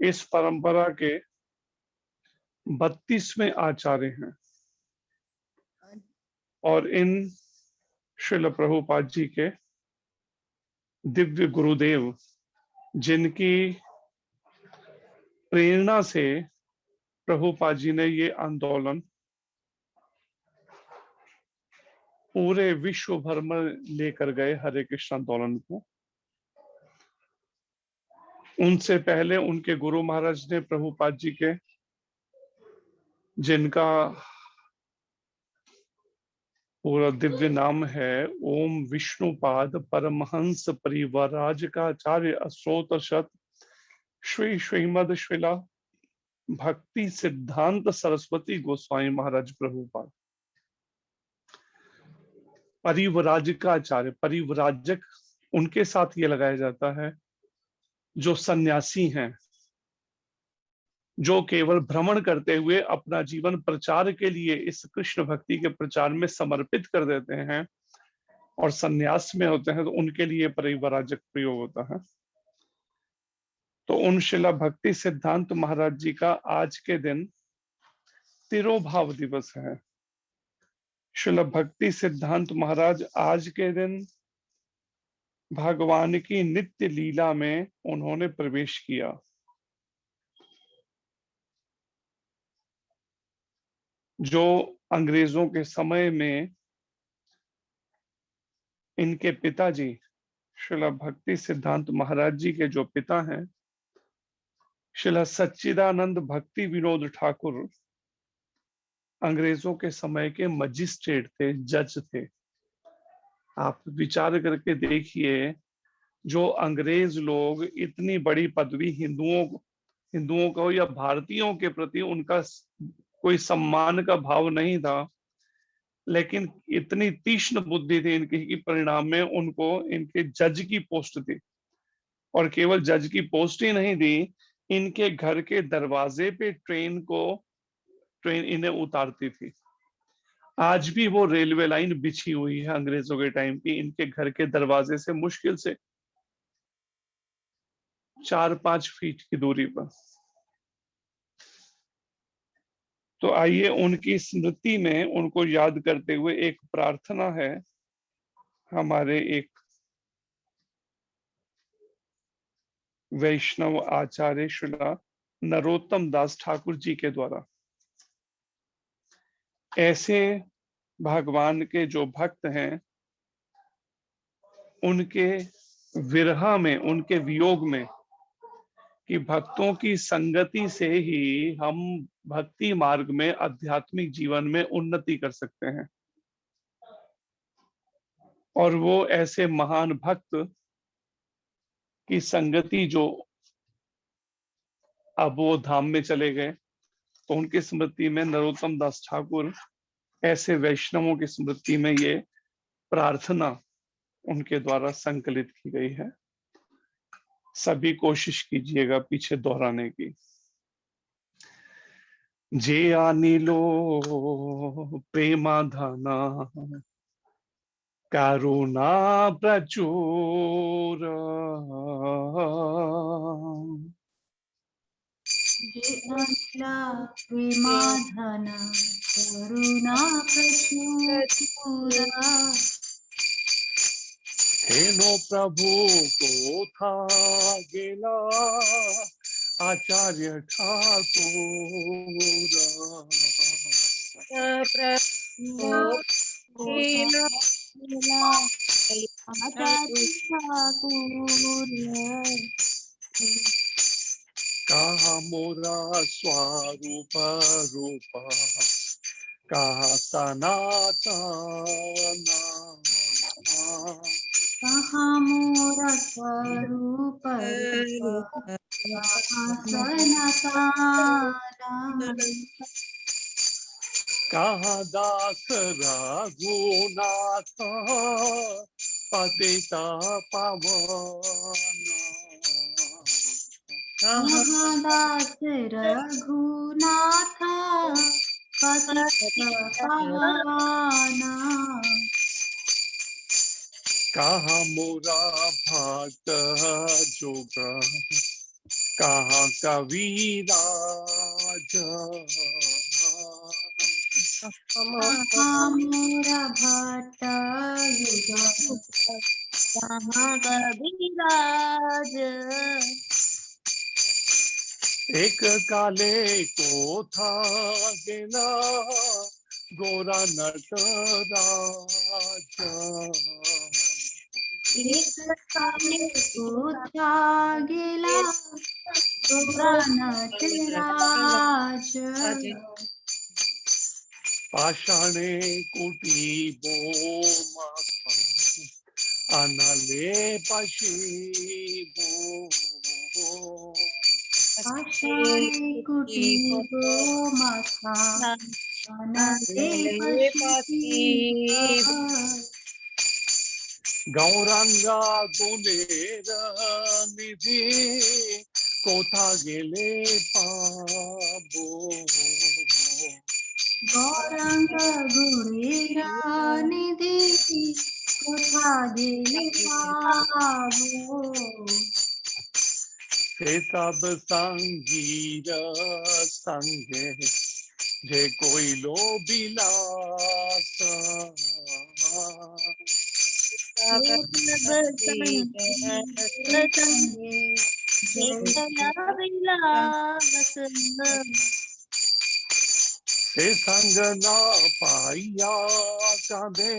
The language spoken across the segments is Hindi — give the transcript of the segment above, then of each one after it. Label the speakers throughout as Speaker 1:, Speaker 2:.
Speaker 1: इस परंपरा के 32वें आचार्य हैं और इन श्रील प्रभुपाद जी के दिव्य गुरुदेव, जिनकी प्रेरणा से प्रभुपाद जी ने ये आंदोलन पूरे विश्व भर में लेकर गए, हरे कृष्ण आंदोलन को। उनसे पहले उनके गुरु महाराज ने प्रभुपाद जी के, जिनका पूरा दिव्य नाम है ओम विष्णुपाद परमहंस परिवराजकाचार्य अष्टोत्तर शत श्री श्रीमद श्रीला भक्ति सिद्धांत सरस्वती गोस्वामी महाराज प्रभुपाद। परिवराजकाचार्य, परिवराजक उनके साथ ये लगाया जाता है जो सन्यासी हैं, जो केवल भ्रमण करते हुए अपना जीवन प्रचार के लिए इस कृष्ण भक्ति के प्रचार में समर्पित कर देते हैं और सन्यास में होते हैं, तो उनके लिए परिवराजक प्रयोग होता है। तो उन शिला भक्ति सिद्धांत महाराज जी का आज के दिन तिरोभाव दिवस है। शिला भक्ति सिद्धांत महाराज आज के दिन भगवान की नित्य लीला में उन्होंने प्रवेश किया। जो अंग्रेजों के समय में इनके पिताजी शिला भक्ति सिद्धांत महाराज जी के जो पिता हैं शिला सच्चिदानंद भक्ति विनोद ठाकुर, अंग्रेजों के समय के मजिस्ट्रेट थे, जज थे। आप विचार करके देखिए, जो अंग्रेज लोग इतनी बड़ी पदवी हिंदुओं को या भारतीयों के प्रति उनका कोई सम्मान का भाव नहीं था, लेकिन इतनी तीक्ष्ण बुद्धि थी इनकी कि परिणाम में उनको इनके जज की पोस्ट दी, और केवल जज की पोस्ट ही नहीं दी, इनके घर के दरवाजे पे ट्रेन इन्हें उतारती थी। आज भी वो रेलवे लाइन बिछी हुई है अंग्रेजों के टाइम की, इनके घर के दरवाजे से मुश्किल से 4-5 फीट की दूरी पर। तो आइए उनकी स्मृति में उनको याद करते हुए एक प्रार्थना है हमारे एक वैष्णव आचार्य श्रीला नरोत्तम दास ठाकुर जी के द्वारा। ऐसे भगवान के जो भक्त हैं, उनके विरह में, उनके वियोग में, कि भक्तों की संगति से ही हम भक्ति मार्ग में, आध्यात्मिक जीवन में उन्नति कर सकते हैं। और वो ऐसे महान भक्त की संगति जो अब वो धाम में चले गए, तो उनकी स्मृति में नरोत्तम दास ठाकुर ऐसे वैष्णवों की स्मृति में ये प्रार्थना उनके द्वारा संकलित की गई है। सभी कोशिश कीजिएगा पीछे दोहराने की। जे अनिलो प्रेमाधाना करुणा प्रचुर,
Speaker 2: प्रेमाधाना करुणा प्रचुर,
Speaker 1: हेनो प्रभु को था गेला आचार्य ठाकुर, कहा मोरा स्वरूप रूपा, कहा सनातना,
Speaker 2: कहाँ मोरा स्वरूप सनातन,
Speaker 1: कहा दास रघुनाथ पतित पावन,
Speaker 2: कहाँ दास रघुनाथ पतित पावन,
Speaker 1: कहा मोरा भक्त जोग, कहाँ कविराज
Speaker 2: मोरा भट्ट युग
Speaker 3: कहाँ कविराज
Speaker 1: एक काले को था गेला गोरा नटराज
Speaker 2: एक काले को था गेला गोरा नटराज
Speaker 1: पाषाणे कुटी अनले पशिबो
Speaker 2: आषाढे कुटी गो माथा अनले पशिबो
Speaker 1: गौरांगा गुणेर निधि कोथा गेले पाबो
Speaker 2: गौरांग गुरेरा निधि कोथा गेले पाबो
Speaker 1: हे सब संगीर संगे जे कोई लो बिलास से संग ना पाइया कांदे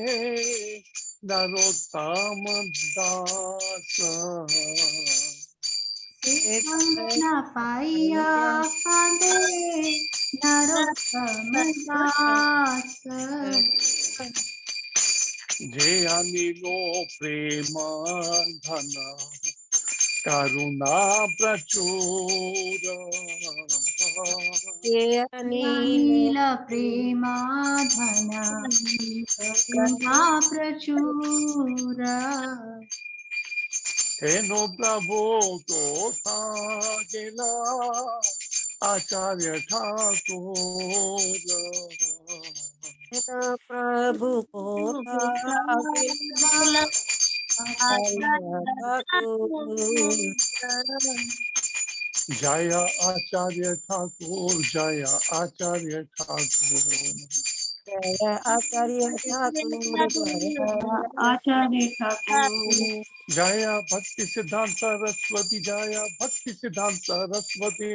Speaker 1: नरोत्तम दास
Speaker 2: संग न पाइया कांदे नरोत्तम दास
Speaker 1: जे अनिलो प्रेम धन करुणा प्रचुर
Speaker 2: अनिल प्रेमा धन करुणा प्रचुर
Speaker 1: हेनो प्रभु तो गेला आचार्य ठाकुर
Speaker 3: प्रभु को
Speaker 1: जय आचार्य ठाकुर जय आचार्य ठाकुर
Speaker 3: जय आचार्य ठाकुर
Speaker 2: आचार्य ठाकुर
Speaker 1: जय भक्ति सिद्धांत सरस्वती जय भक्ति सिद्धांत सरस्वती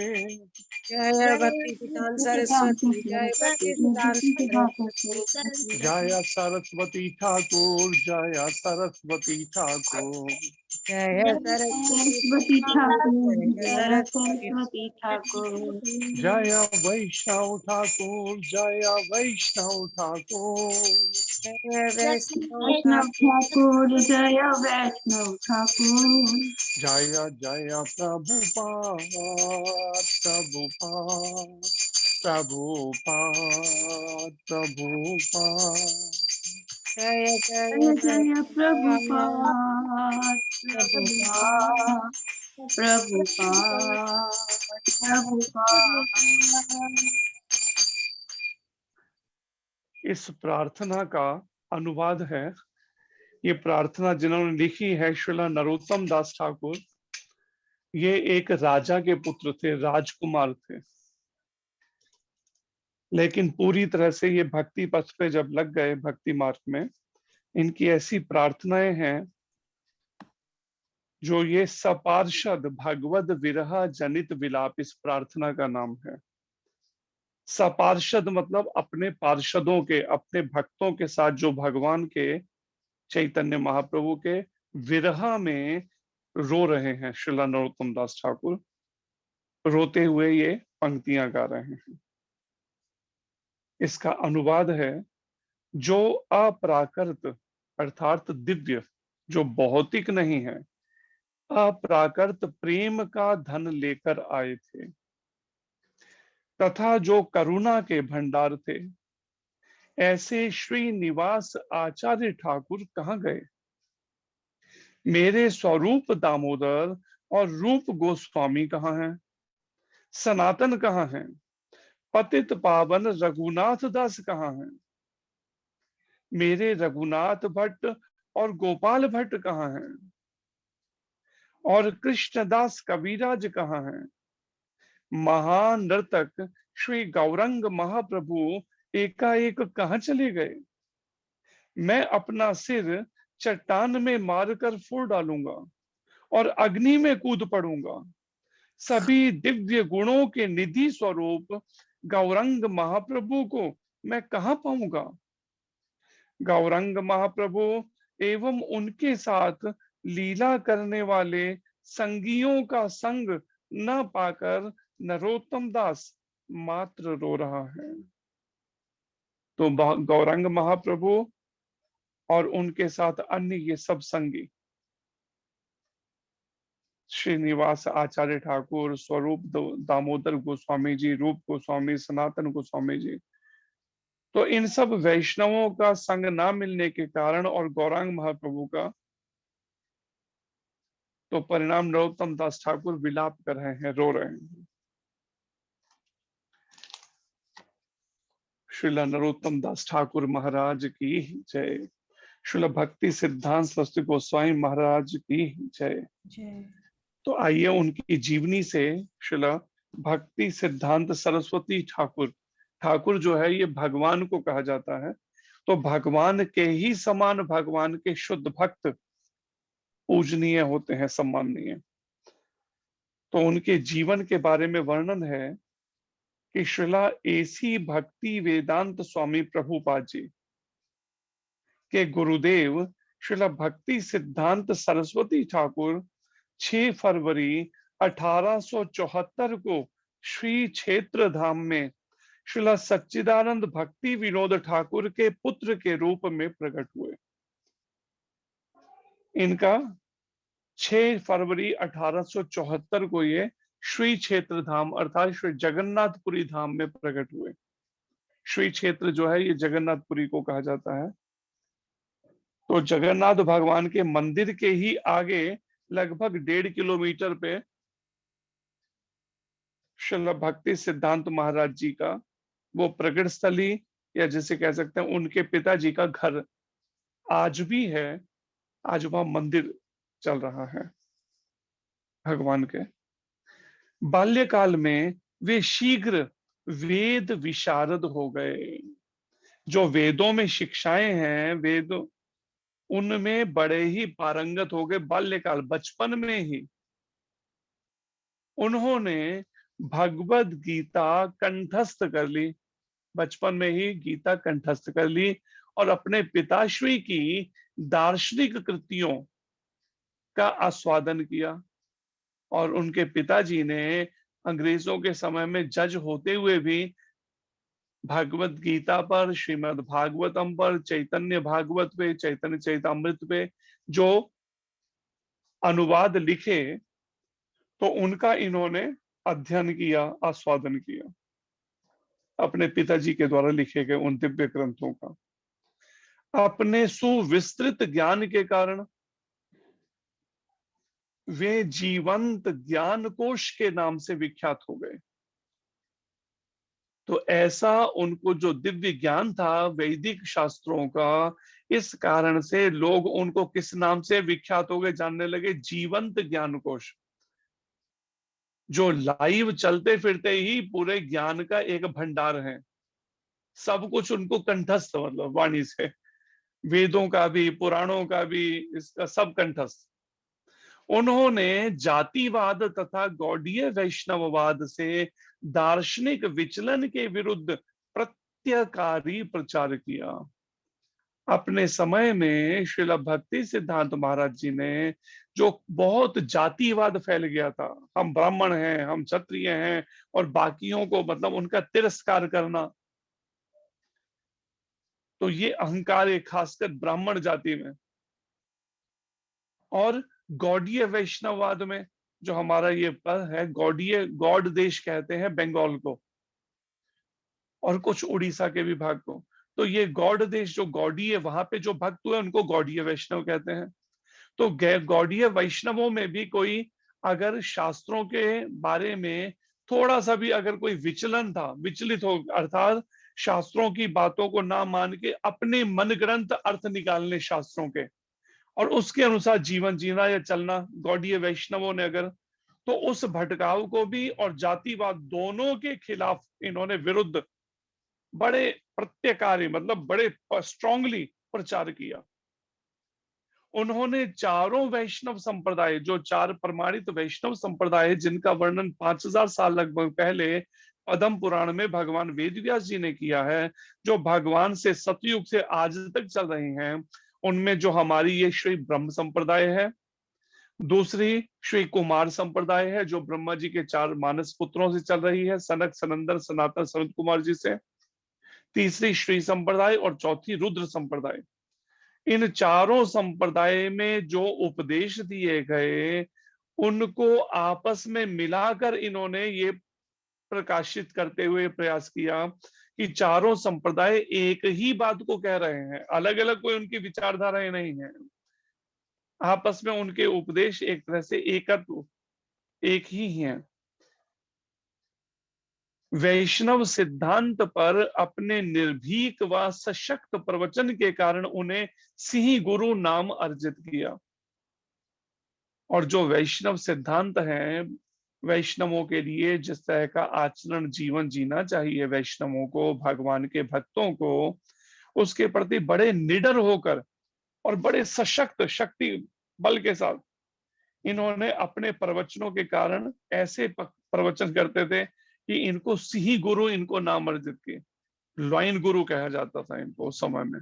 Speaker 3: जय भक्ति सिद्धांत सरस्वती जय भक्ति सिद्धांत सरस्वती
Speaker 1: जय सरस्वती ठाकुर जय सरस्वती ठाकुर
Speaker 3: जय
Speaker 2: सरस्वती ठाकुर जय
Speaker 3: सरस्वती
Speaker 2: सरस्वती ठाकुर
Speaker 1: जय वैष्णव ठाकुर जय वैष्णव ठाकुर
Speaker 3: जय वैष्णव
Speaker 2: वैष्णव ठाकुर जय वैष्णव ठाकुर
Speaker 1: जय जय प्रभुपाद प्रभुपाद प्रभुपाद प्रभुपाद
Speaker 3: जय जय
Speaker 2: जय जय प्रभुपाद प्रभुपाद प्रभुपाद प्रभुपाद
Speaker 1: इस प्रार्थना का अनुवाद है। ये प्रार्थना जिन्होंने लिखी है श्रीला नरोत्तम दास ठाकुर। ये एक राजा के पुत्र थे, राजकुमार थे, लेकिन पूरी तरह से ये भक्ति पथ पे जब लग गए, भक्ति मार्ग में, इनकी ऐसी प्रार्थनाएं हैं जो ये सपार्षद भगवद विरह जनित विलाप, इस प्रार्थना का नाम है। सपार्षद मतलब अपने पार्षदों के, अपने भक्तों के साथ जो भगवान के, चैतन्य महाप्रभु के विरह में रो रहे हैं। श्रीला नरोत्तम दास ठाकुर रोते हुए ये पंक्तियां गा रहे हैं। इसका अनुवाद है, जो अप्राकृत अर्थात दिव्य, जो भौतिक नहीं है, अप्राकृत प्रेम का धन लेकर आए थे तथा जो करुणा के भंडार थे, ऐसे श्रीनिवास आचार्य ठाकुर कहाँ गए? मेरे स्वरूप दामोदर और रूप गोस्वामी कहाँ हैं? सनातन कहाँ हैं? पतित पावन रघुनाथ दास कहाँ हैं? मेरे रघुनाथ भट्ट और गोपाल भट्ट कहाँ हैं? और कृष्णदास कविराज कहाँ हैं? महान नर्तक श्री गौरंग महाप्रभु एकाएक कहाँ चले गए? मैं अपना सिर चट्टान में मारकर फोड़ डालूंगा और अग्नि में कूद पड़ूंगा। सभी दिव्य गुणों के निधि स्वरूप गौरंग महाप्रभु को मैं कहाँ पाऊंगा? गौरंग महाप्रभु एवं उनके साथ लीला करने वाले संगियों का संग न पाकर नरोत्तम दास मात्र रो रहा है। तो गौरंग महाप्रभु और उनके साथ अन्य ये सब संगी श्रीनिवास आचार्य ठाकुर, स्वरूप दामोदर गोस्वामी जी, रूप गोस्वामी, सनातन गोस्वामी जी, तो इन सब वैष्णवों का संग ना मिलने के कारण और गौरांग महाप्रभु का, तो परिणाम नरोत्तम दास ठाकुर विलाप कर रहे हैं, रो रहे हैं। श्रीला नरोत्तम दास ठाकुर महाराज की जय। श्रीला भक्ति सिद्धांत सरस्वती गोस्वामी महाराज की जय। तो आइए उनकी जीवनी से श्रीला भक्ति सिद्धांत सरस्वती ठाकुर, ठाकुर जो है ये भगवान को कहा जाता है, तो भगवान के ही समान भगवान के शुद्ध भक्त पूजनीय होते हैं, सम्माननीय। तो उनके जीवन के बारे में वर्णन है कि श्रीला एसी भक्ति वेदांत स्वामी प्रभुपाद जी के गुरुदेव श्रीला भक्ति सिद्धांत सरस्वती ठाकुर 6 फरवरी 1874 को श्री क्षेत्र धाम में श्रीला सच्चिदानंद भक्ति विनोद ठाकुर के पुत्र के रूप में प्रकट हुए। इनका 6 फरवरी 1874 को ये श्री क्षेत्र धाम अर्थात श्री जगन्नाथपुरी धाम में प्रकट हुए। श्री क्षेत्र जो है ये जगन्नाथपुरी को कहा जाता है। तो जगन्नाथ भगवान के मंदिर के ही आगे लगभग 1.5 किलोमीटर पे श्रील भक्ति सिद्धांत महाराज जी का वो प्रकट स्थली, या जिसे कह सकते हैं उनके पिताजी का घर आज भी है। आज वहां मंदिर चल रहा है भगवान के। बाल्यकाल में वे शीघ्र वेद विशारद हो गए। जो वेदों में शिक्षाएं हैं, वेद उनमें बड़े ही पारंगत हो गए। बाल्यकाल बचपन में ही उन्होंने भगवद गीता कंठस्थ कर ली, बचपन में ही गीता कंठस्थ कर ली और अपने पिताश्री की दार्शनिक कृतियों का आस्वादन किया। और उनके पिताजी ने अंग्रेजों के समय में जज होते हुए भी भगवद गीता पर, श्रीमद् भागवतम पर, चैतन्य भागवत पे, चैतन्य चैतामृत पे जो अनुवाद लिखे, तो उनका इन्होंने अध्ययन किया, आस्वादन किया अपने पिताजी के द्वारा लिखे गए उन दिव्य ग्रंथों का। अपने सुविस्तृत ज्ञान के कारण वे जीवंत ज्ञान कोश के नाम से विख्यात हो गए। तो ऐसा उनको जो दिव्य ज्ञान था वैदिक शास्त्रों का, इस कारण से लोग उनको किस नाम से विख्यात हो गए, जानने लगे, जीवंत ज्ञान कोश, जो लाइव चलते फिरते ही पूरे ज्ञान का एक भंडार है। सब कुछ उनको कंठस्थ, मतलब वाणी से, वेदों का भी, पुराणों का भी, इसका सब कंठस्थ। उन्होंने जातिवाद तथा गौड़ीय वैष्णववाद से दार्शनिक विचलन के विरुद्ध प्रत्यकारी प्रचार किया। अपने समय में श्रील भक्ति सिद्धांत महाराज जी ने, जो बहुत जातिवाद फैल गया था, हम ब्राह्मण हैं, हम क्षत्रिय हैं, और बाकियों को मतलब उनका तिरस्कार करना, तो ये अहंकार है खासकर ब्राह्मण जाति में। और गौड़ीय वैष्णववाद में जो हमारा ये है, गौड़ीय, गौड़ देश कहते हैं बंगाल को और कुछ उड़ीसा के भी भाग को। तो ये गौड़ देश जो गौड़ीय, वहां पे जो भक्त हुए उनको गौड़ीय वैष्णव कहते हैं। तो गौड़ीय वैष्णवों में भी कोई अगर शास्त्रों के बारे में थोड़ा सा भी अगर कोई विचलन था, विचलित हो, अर्थात शास्त्रों की बातों को ना मान के अपने मनगढ़ंत अर्थ निकालने शास्त्रों के, और उसके अनुसार जीवन जीना या चलना गौड़ीय वैष्णवों ने अगर, तो उस भटकाव को भी और जातिवाद दोनों के खिलाफ इन्होंने विरुद्ध बड़े प्रत्यकारी मतलब बड़े स्ट्रांगली प्रचार किया। उन्होंने चारों वैष्णव संप्रदाय, जो चार प्रमाणित वैष्णव संप्रदाय है जिनका वर्णन 5000 साल लगभग पहले पद्म पुराण में भगवान वेदव्यास जी ने किया है, जो भगवान से सतयुग से आज तक चल रही हैं, उनमें जो हमारी ये श्री ब्रह्म संप्रदाय है, दूसरी श्री कुमार संप्रदाय है जो ब्रह्मा जी के चार मानस पुत्रों से चल रही है, सनक सनंदन सनातन सनत कुमार जी से, तीसरी श्री संप्रदाय और चौथी रुद्र संप्रदाय। इन चारों संप्रदाय में जो उपदेश दिए गए उनको आपस में मिलाकर इन्होंने ये प्रकाशित करते हुए प्रयास किया कि चारों संप्रदाय एक ही बात को कह रहे हैं, अलग अलग कोई उनकी विचारधाराएं नहीं है, आपस में उनके उपदेश एक तरह से एकत्व एक ही हैं। वैष्णव सिद्धांत पर अपने निर्भीक व सशक्त प्रवचन के कारण उन्हें सिंह गुरु नाम अर्जित किया। और जो वैष्णव सिद्धांत है, वैष्णवों के लिए जिस तरह का आचरण जीवन जीना चाहिए वैष्णवों को, भगवान के भक्तों को, उसके प्रति बड़े निडर होकर और बड़े सशक्त शक्ति बल के साथ इन्होंने अपने प्रवचनों के कारण ऐसे प्रवचन करते थे कि इनको सिंह गुरु इनको नाम अर्जित किए, लॉइन गुरु कहा जाता था इनको उस समय में।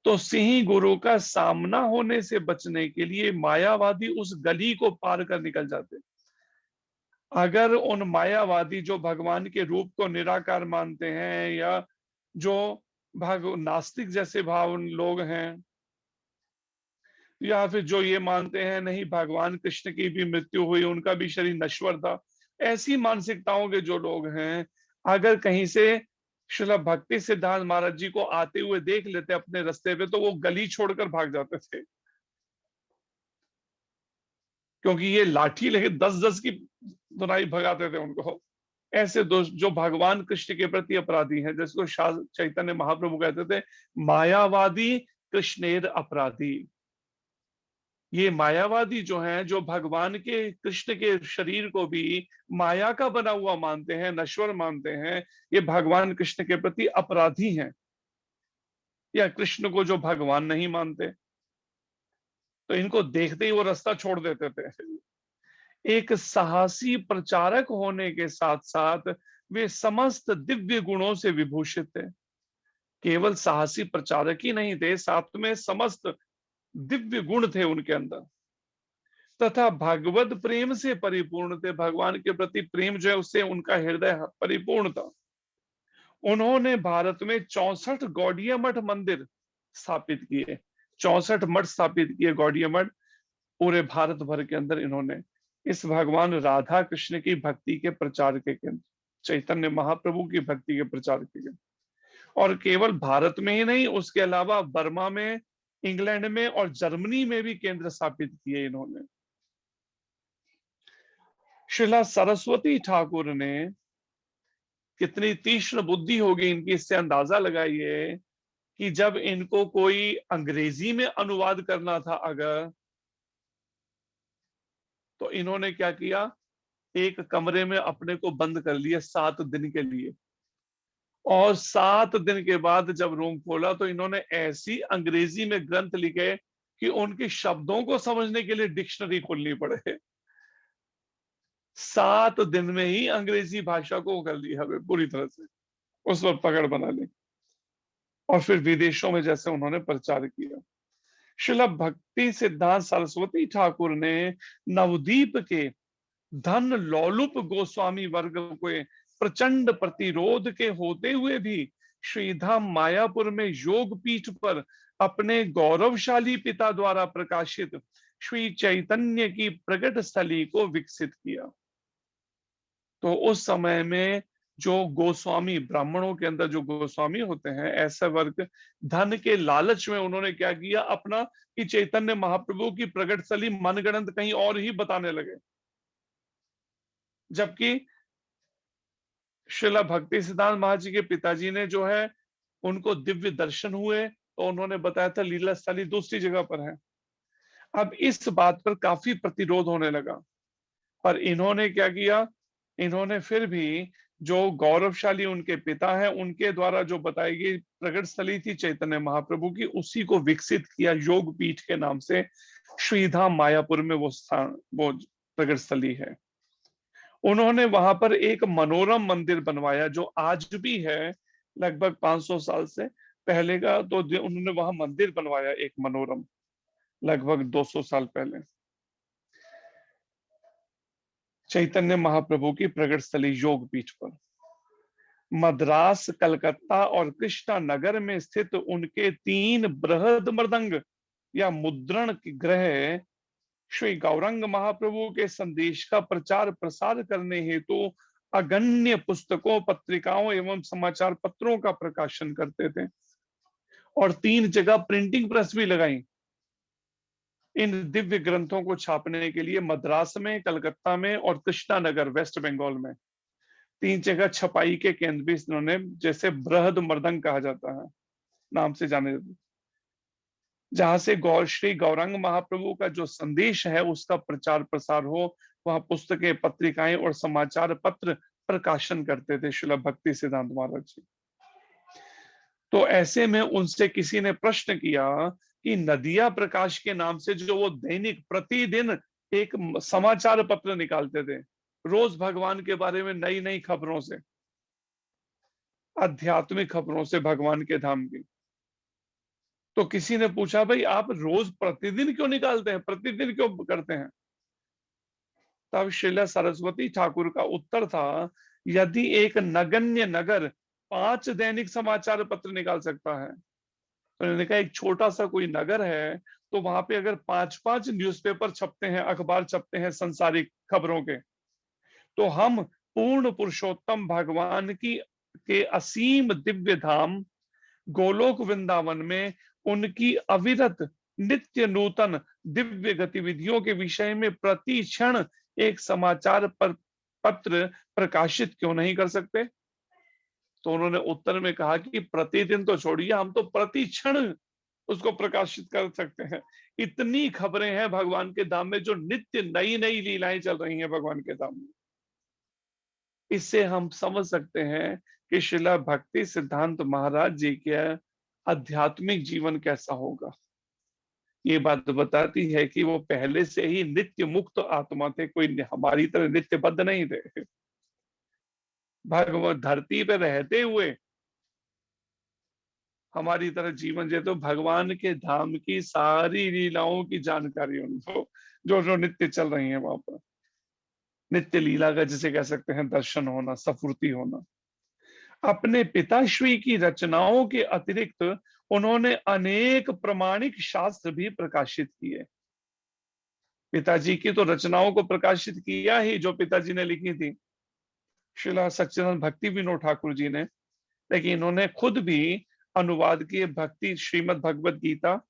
Speaker 1: तो सिंह गुरु का सामना होने से बचने के लिए मायावादी उस गली को पार कर निकल जाते। अगर उन मायावादी जो भगवान के रूप को निराकार मानते हैं या जो नास्तिक जैसे भाव लोग हैं, या फिर जो ये मानते हैं नहीं भगवान कृष्ण की भी मृत्यु हुई, उनका भी शरीर नश्वर था, ऐसी मानसिकताओं के जो लोग हैं, अगर कहीं से श्रील भक्ति सिद्धांत महाराज जी को आते हुए देख लेते अपने रास्ते पे, तो वो गली छोड़कर भाग जाते थे, क्योंकि ये लाठी लेके 10-10 की धुनाई भगाते थे उनको। ऐसे दोस्त जो भगवान कृष्ण के प्रति अपराधी हैं, जिसको चैतन्य महाप्रभु कहते थे मायावादी कृष्णेर अपराधी। ये मायावादी जो हैं, जो भगवान के कृष्ण के शरीर को भी माया का बना हुआ मानते हैं, नश्वर मानते हैं, ये भगवान कृष्ण के प्रति अपराधी हैं, या कृष्ण को जो भगवान नहीं मानते, तो इनको देखते ही वो रास्ता छोड़ देते थे। एक साहसी प्रचारक होने के साथ साथ वे समस्त दिव्य गुणों से विभूषित थे। केवल साहसी प्रचारक ही नहीं थे, साथ में समस्त दिव्य गुण थे उनके अंदर, तथा भगवत प्रेम से परिपूर्ण थे। भगवान के प्रति प्रेम जो है उससे उनका हृदय परिपूर्ण था। उन्होंने भारत में 64 गौड़ीय मठ मंदिर स्थापित किए, 64 मठ स्थापित किए गौड़ीय मठ पूरे भारत भर के अंदर। इन्होंने इस भगवान राधा कृष्ण की भक्ति के प्रचार के केंद्र, चैतन्य महाप्रभु की भक्ति के प्रचार के केंद्र, और केवल भारत में ही नहीं, उसके अलावा बर्मा में, इंग्लैंड में और जर्मनी में भी केंद्र स्थापित किए इन्होंने। श्रीला सरस्वती ठाकुर ने, कितनी तीक्ष्ण बुद्धि होगी इनकी, इससे अंदाजा लगाइए कि जब इनको कोई अंग्रेजी में अनुवाद करना था अगर, तो इन्होंने क्या किया, एक कमरे में अपने को बंद कर लिया 7 दिन के लिए, और 7 दिन के बाद जब रूम खोला तो इन्होंने ऐसी अंग्रेजी में ग्रंथ लिखे कि उनके शब्दों को समझने के लिए डिक्शनरी खोलनी पड़े। 7 दिन में ही अंग्रेजी भाषा को कर लिया हमें पूरी तरह से, उस पर पकड़ बना ली, और फिर विदेशों में जैसे उन्होंने प्रचार किया। श्रील भक्ति सिद्धांत सरस्वती ठाकुर ने नवदीप के धन लौलुप गोस्वामी वर्ग के प्रचंड प्रतिरोध के होते हुए भी श्रीधाम मायापुर में योग पीठ पर अपने गौरवशाली पिता द्वारा प्रकाशित श्री चैतन्य की प्रकट स्थली को विकसित किया। तो उस समय में जो गोस्वामी, ब्राह्मणों के अंदर जो गोस्वामी होते हैं, ऐसा वर्ग धन के लालच में उन्होंने क्या किया, अपना कि चैतन्य महाप्रभु की प्रकट स्थली मनगढ़ंत कहीं और ही बताने लगे। जबकि श्रीला भक्ति सिद्धांत महाराज जी के पिताजी ने जो है, उनको दिव्य दर्शन हुए, तो उन्होंने बताया था लीला स्थली दूसरी जगह पर है, अब इस बात पर काफी प्रतिरोध होने लगा, पर इन्होंने क्या किया, इन्होंने फिर भी जो गौरवशाली उनके पिता है उनके द्वारा जो बताई गई प्रकट स्थली थी चैतन्य महाप्रभु की, उसी को विकसित किया योग पीठ के नाम से। श्रीधाम मायापुर में वो स्थान, वो प्रकट स्थली है। उन्होंने वहां पर एक मनोरम मंदिर बनवाया जो आज भी है, लगभग 500 साल से पहले का। तो उन्होंने वहां मंदिर बनवाया एक मनोरम, लगभग 200 साल पहले, चैतन्य महाप्रभु की प्रकट स्थली योग पीठ पर। मद्रास, कलकत्ता और कृष्णा नगर में स्थित उनके 3 बृहद मृदंग या मुद्रण गृह श्री गौरंग महाप्रभु के संदेश का प्रचार प्रसार करने हेतु अगण्य पुस्तकों, पत्रिकाओं एवं समाचार पत्रों का प्रकाशन करते थे, और 3 जगह प्रिंटिंग प्रेस भी लगाई इन दिव्य ग्रंथों को छापने के लिए। मद्रास में, कलकत्ता में और कृष्णा नगर वेस्ट बंगाल में 3 जगह छपाई के केंद्र भी इन्होंने, जैसे बृहद मृदंग कहा जाता है नाम से जाने जाते, जहां से श्री गौरंग महाप्रभु का जो संदेश है उसका प्रचार प्रसार हो, वहां पुस्तकें, पत्रिकाएं और समाचार पत्र प्रकाशन करते थे श्रील भक्ति सिद्धांत महाराज जी। तो ऐसे में उनसे किसी ने प्रश्न किया कि नदिया प्रकाश के नाम से जो वो दैनिक प्रतिदिन एक समाचार पत्र निकालते थे, रोज भगवान के बारे में नई नई खबरों से, आध्यात्मिक खबरों से भगवान के धाम की, तो किसी ने पूछा भाई आप रोज प्रतिदिन क्यों निकालते हैं, प्रतिदिन क्यों करते हैं? तब श्रीला सरस्वती ठाकुर का उत्तर था, यदि एक नगण्य नगर 5 दैनिक समाचार पत्र निकाल सकता है, तो उन्होंने कहा एक छोटा सा कोई नगर है तो वहां पे अगर 5-5 न्यूज़पेपर छपते हैं, अखबार छपते हैं संसारिक खबरों के, तो हम पूर्ण पुरुषोत्तम भगवान की के असीम दिव्य धाम गोलोक वृंदावन में उनकी अविरत नित्य नूतन दिव्य गतिविधियों के विषय में प्रति क्षण एक समाचार पर पत्र प्रकाशित क्यों नहीं कर सकते? तो उन्होंने उत्तर में कहा कि प्रतिदिन तो छोड़िए, हम तो प्रति क्षण उसको प्रकाशित कर सकते हैं। इतनी खबरें हैं भगवान के धाम में, जो नित्य नई नई लीलाएं चल रही हैं भगवान के धाम में। इससे हम समझ सकते हैं कि श्रीला भक्ति सिद्धांत महाराज जी के आध्यात्मिक जीवन कैसा होगा। ये बात बताती है कि वो पहले से ही नित्य मुक्त आत्मा थे, कोई हमारी तरह नित्यबद्ध नहीं थे। भगवान धरती पे रहते हुए हमारी तरह जीवन जीते, तो भगवान के धाम की सारी लीलाओं की जानकारी उनको, जो जो नित्य चल रही है वहां पर, नित्य लीला का जिसे कह सकते हैं दर्शन होना, सफूर्ति होना। अपने पिताश्री की रचनाओं के अतिरिक्त उन्होंने अनेक प्रमाणिक शास्त्र भी प्रकाशित किए। पिताजी की तो रचनाओं को प्रकाशित किया ही, जो पिताजी ने लिखी थी श्रीला सच्चिदानंद भक्ति विनोद ठाकुर जी ने, लेकिन इन्होंने खुद भी अनुवाद किए भक्ति श्रीमद् भगवत गीता,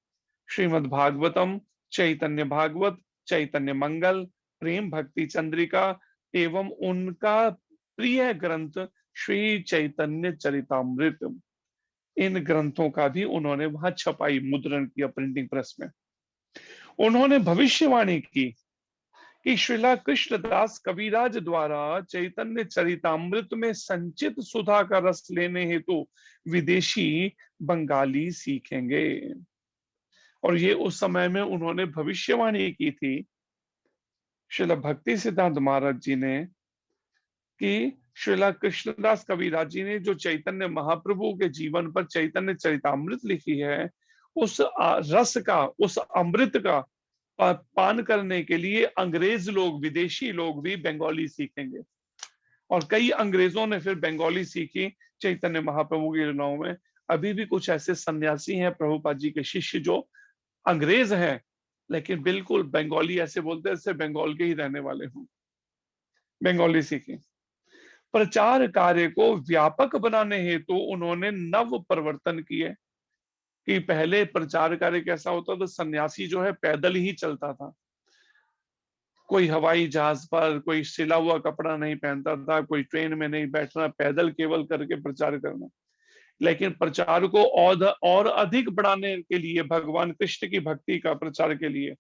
Speaker 1: श्रीमद् भागवतम, चैतन्य भागवत, चैतन्य मंगल, प्रेम भक्ति चंद्रिका एवं उनका प्रिय ग्रंथ श्री चैतन्य चरितामृत। इन ग्रंथों का भी उन्होंने वहां छपाई, मुद्रण किया प्रिंटिंग प्रेस में। उन्होंने भविष्यवाणी की कि श्रीला कृष्णदास कविराज द्वारा चैतन्य चरितामृत में संचित सुधा का रस लेने हेतु विदेशी बंगाली सीखेंगे। और ये उस समय में उन्होंने भविष्यवाणी की थी श्रीला भक्ति सिद्धांत महाराज जी ने, कि श्रीला कृष्णदास कविराज जी ने जो चैतन्य महाप्रभु के जीवन पर चैतन्य चरितामृत लिखी है, उस रस का, उस अमृत का पान करने के लिए अंग्रेज लोग, विदेशी लोग भी बंगाली सीखेंगे। और कई अंग्रेजों ने फिर बंगाली सीखी चैतन्य महाप्रभु की लीलाओं में। अभी भी कुछ ऐसे सन्यासी हैं प्रभुपाद जी के शिष्य जो अंग्रेज हैं, लेकिन बिल्कुल बंगाली ऐसे बोलते हैं जैसे बंगाल के ही रहने वाले हों, बंगाली सीखी। प्रचार कार्य को व्यापक बनाने हेतु उन्होंने नव परिवर्तन किए। कि पहले प्रचार कार्य कैसा होता था, सन्यासी जो है पैदल ही चलता था, कोई हवाई जहाज पर, कोई सिला हुआ कपड़ा नहीं पहनता था, कोई ट्रेन में नहीं बैठना, पैदल केवल करके प्रचार करना। लेकिन प्रचार को और अधिक बढ़ाने के लिए, भगवान कृष्ण की भक्ति का प्रचार के लिए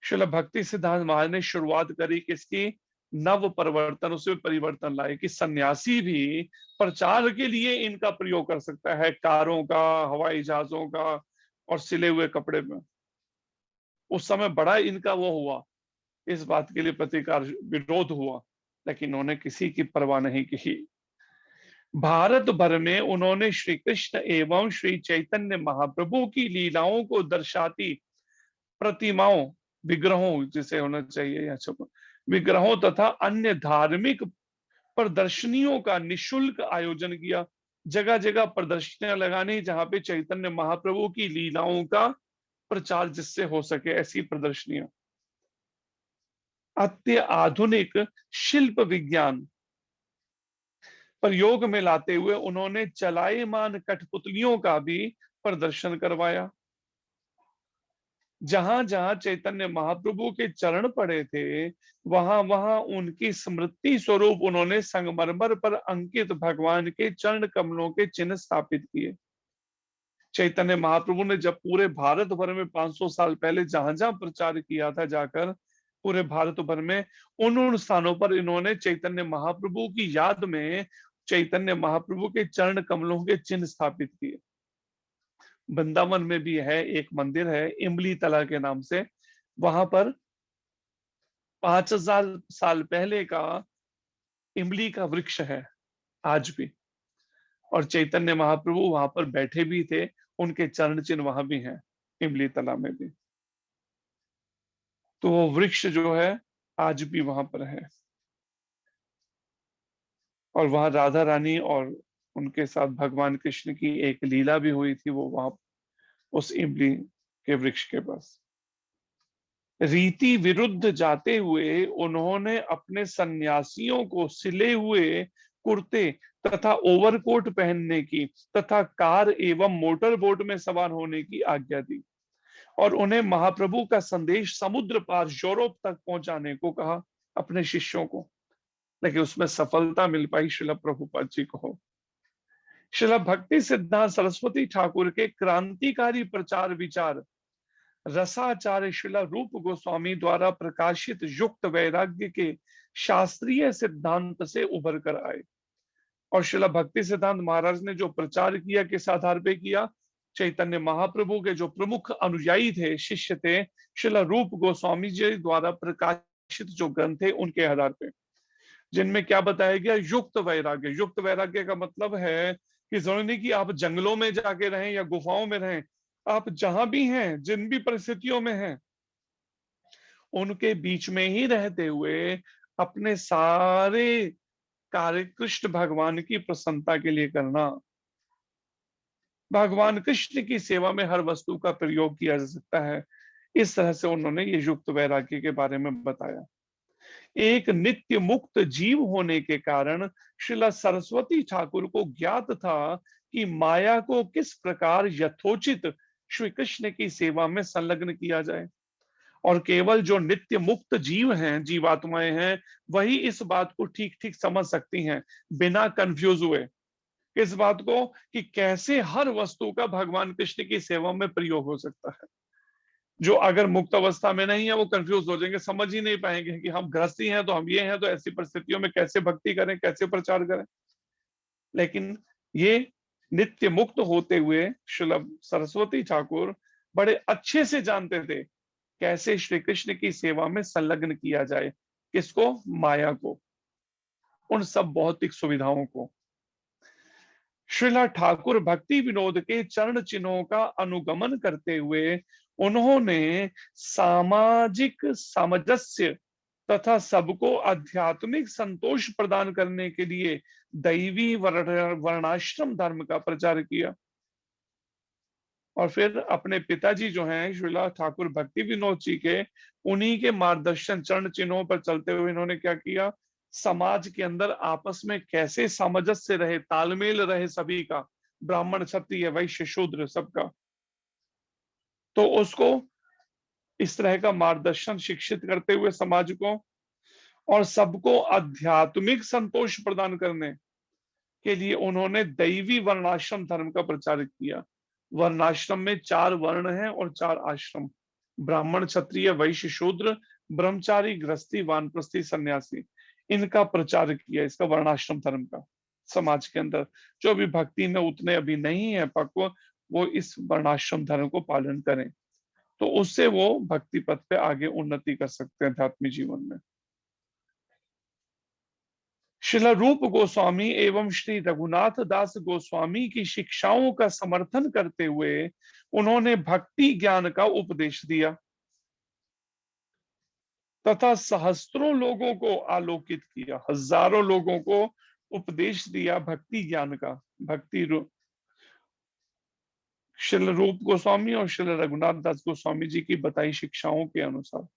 Speaker 1: श्रील भक्ति सिद्धांत महाराज ने शुरुआत करी किसकी? नव परिवर्तन, उसमें परिवर्तन लाए कि सन्यासी भी प्रचार के लिए इनका प्रयोग कर सकता है, कारों का, हवाई जहाजों का और सिले हुए कपड़े में। उस समय बड़ा इनका वो हुआ, इस बात के लिए प्रतिकार विरोध हुआ, लेकिन उन्होंने किसी की परवाह नहीं की। भारत भर में उन्होंने श्री कृष्ण एवं श्री चैतन्य महाप्रभु की लीलाओं को दर्शाती प्रतिमाओं, विग्रहों जिसे होना चाहिए या विग्रहों तथा अन्य धार्मिक प्रदर्शनियों का निशुल्क आयोजन किया। जगह जगह प्रदर्शनियां लगानी जहां पे चैतन्य महाप्रभु की लीलाओं का प्रचार जिससे हो सके, ऐसी प्रदर्शनियां। अत्य आधुनिक शिल्प विज्ञान प्रयोग में लाते हुए उन्होंने चलायमान कठपुतलियों का भी प्रदर्शन करवाया। जहां जहां चैतन्य महाप्रभु के चरण पड़े थे, वहां वहां उनकी स्मृति स्वरूप उन्होंने संगमरमर पर अंकित भगवान के चरण कमलों के चिन्ह स्थापित किए। चैतन्य महाप्रभु ने जब पूरे भारत भर में 500 साल पहले जहां जहां प्रचार किया था, जाकर पूरे भारत भर में उन स्थानों पर इन्होंने चैतन्य महाप्रभु की याद में चैतन्य महाप्रभु के चरण कमलों के चिन्ह स्थापित किए। वृंदावन में भी है एक मंदिर है इमली तला के नाम से, वहां पर 5000 साल पहले का इमली का वृक्ष है आज भी, और चैतन्य महाप्रभु वहां पर बैठे भी थे, उनके चरण चिन्ह वहां भी हैं इमली तला में भी। तो वो वृक्ष जो है आज भी वहां पर है, और वहां राधा रानी और उनके साथ भगवान कृष्ण की एक लीला भी हुई थी, वो वहां उस इमली के वृक्ष के पास। रीति विरुद्ध जाते हुए उन्होंने अपने सन्यासियों को सिले हुए कुर्ते तथा ओवरकोट पहनने की तथा कार एवं मोटर बोट में सवार होने की आज्ञा दी, और उन्हें महाप्रभु का संदेश समुद्र पार यूरोप तक पहुंचाने को कहा अपने शिष्यों को। लेकिन उसमें सफलता मिल पाई श्रील प्रभुपाद जी को। श्रील भक्ति सिद्धांत सरस्वती ठाकुर के क्रांतिकारी प्रचार विचार रसाचार्य श्रील रूप गोस्वामी द्वारा प्रकाशित युक्त वैराग्य के शास्त्रीय सिद्धांत से उभर कर आए। और श्रील भक्ति सिद्धांत महाराज ने जो प्रचार किया किस आधार पे किया? चैतन्य महाप्रभु के जो प्रमुख अनुयायी थे, शिष्य थे, श्रील रूप गोस्वामी जी द्वारा प्रकाशित जो ग्रंथ थे उनके आधार पे, जिनमें क्या बताया गया? युक्त वैराग्य। युक्त वैराग्य का मतलब है कि जरूरी नहीं कि आप जंगलों में जाके रहें या गुफाओं में रहें, आप जहां भी हैं, जिन भी परिस्थितियों में हैं, उनके बीच में ही रहते हुए अपने सारे कार्य कृष्ण भगवान की प्रसन्नता के लिए करना। भगवान कृष्ण की सेवा में हर वस्तु का प्रयोग किया जा सकता है। इस तरह से उन्होंने ये युक्त वैराग्य के बारे में बताया। एक नित्य मुक्त जीव होने के कारण श्रीला सरस्वती ठाकुर को ज्ञात था कि माया को किस प्रकार यथोचित श्री कृष्ण की सेवा में संलग्न किया जाए, और केवल जो नित्य मुक्त जीव हैं, जीवात्माएं हैं, वही इस बात को ठीक ठीक समझ सकती हैं बिना कंफ्यूज हुए। इस बात को कि कैसे हर वस्तु का भगवान कृष्ण की सेवा में प्रयोग हो सकता है। जो अगर मुक्त अवस्था में नहीं है वो कंफ्यूज हो जाएंगे, समझ ही नहीं पाएंगे कि हम गृहस्थी हैं तो हम ये हैं, तो ऐसी परिस्थितियों में कैसे भक्ति करें, कैसे प्रचार करें। लेकिन ये नित्य मुक्त होते हुए श्रील सरस्वती ठाकुर बड़े अच्छे से जानते थे कैसे श्री कृष्ण की सेवा में संलग्न किया जाए। किसको? माया को, उन सब भौतिक सुविधाओं को। श्रीला ठाकुर भक्ति विनोद के चरण चिन्हों का अनुगमन करते हुए उन्होंने सामाजिक सामंजस्य तथा सबको आध्यात्मिक संतोष प्रदान करने के लिए दैवी वर्णाश्रम धर्म का प्रचार किया। और फिर अपने पिताजी जो हैं श्रीला ठाकुर भक्ति विनोद जी के, उन्हीं के मार्गदर्शन चरण चिन्हों पर चलते हुए इन्होंने क्या किया? समाज के अंदर आपस में कैसे सामंजस्य रहे, तालमेल रहे सभी का, ब्राह्मण क्षत्रिय वैश्य शूद्र सबका, तो उसको इस तरह का मार्गदर्शन शिक्षित करते हुए समाज को, और सबको आध्यात्मिक संतोष प्रदान करने के लिए उन्होंने दैवी वर्णाश्रम धर्म का प्रचार किया। वर्णाश्रम में 4 वर्ण हैं और 4 आश्रम। ब्राह्मण, क्षत्रिय, वैश्य, शूद्र, ब्रह्मचारी, गृहस्थी, वानप्रस्थी, सन्यासी, इनका प्रचार किया, इसका वर्णाश्रम धर्म का। समाज के अंदर जो भी भक्ति में उतने अभी नहीं है पक्व, वो इस वर्णाश्रम धर्म को पालन करें, तो उससे वो भक्ति पथ पे आगे उन्नति कर सकते हैं आध्यात्मिक जीवन में। श्रील रूप गोस्वामी एवं श्री रघुनाथ दास गोस्वामी की शिक्षाओं का समर्थन करते हुए उन्होंने भक्ति ज्ञान का उपदेश दिया तथा सहस्त्रों लोगों को आलोकित किया, हजारों लोगों को उपदेश दिया भक्ति ज्ञान का। भक्ति श्रील रूप गोस्वामी और श्रील रघुनाथ दास गोस्वामी जी की बताई शिक्षाओं के अनुसार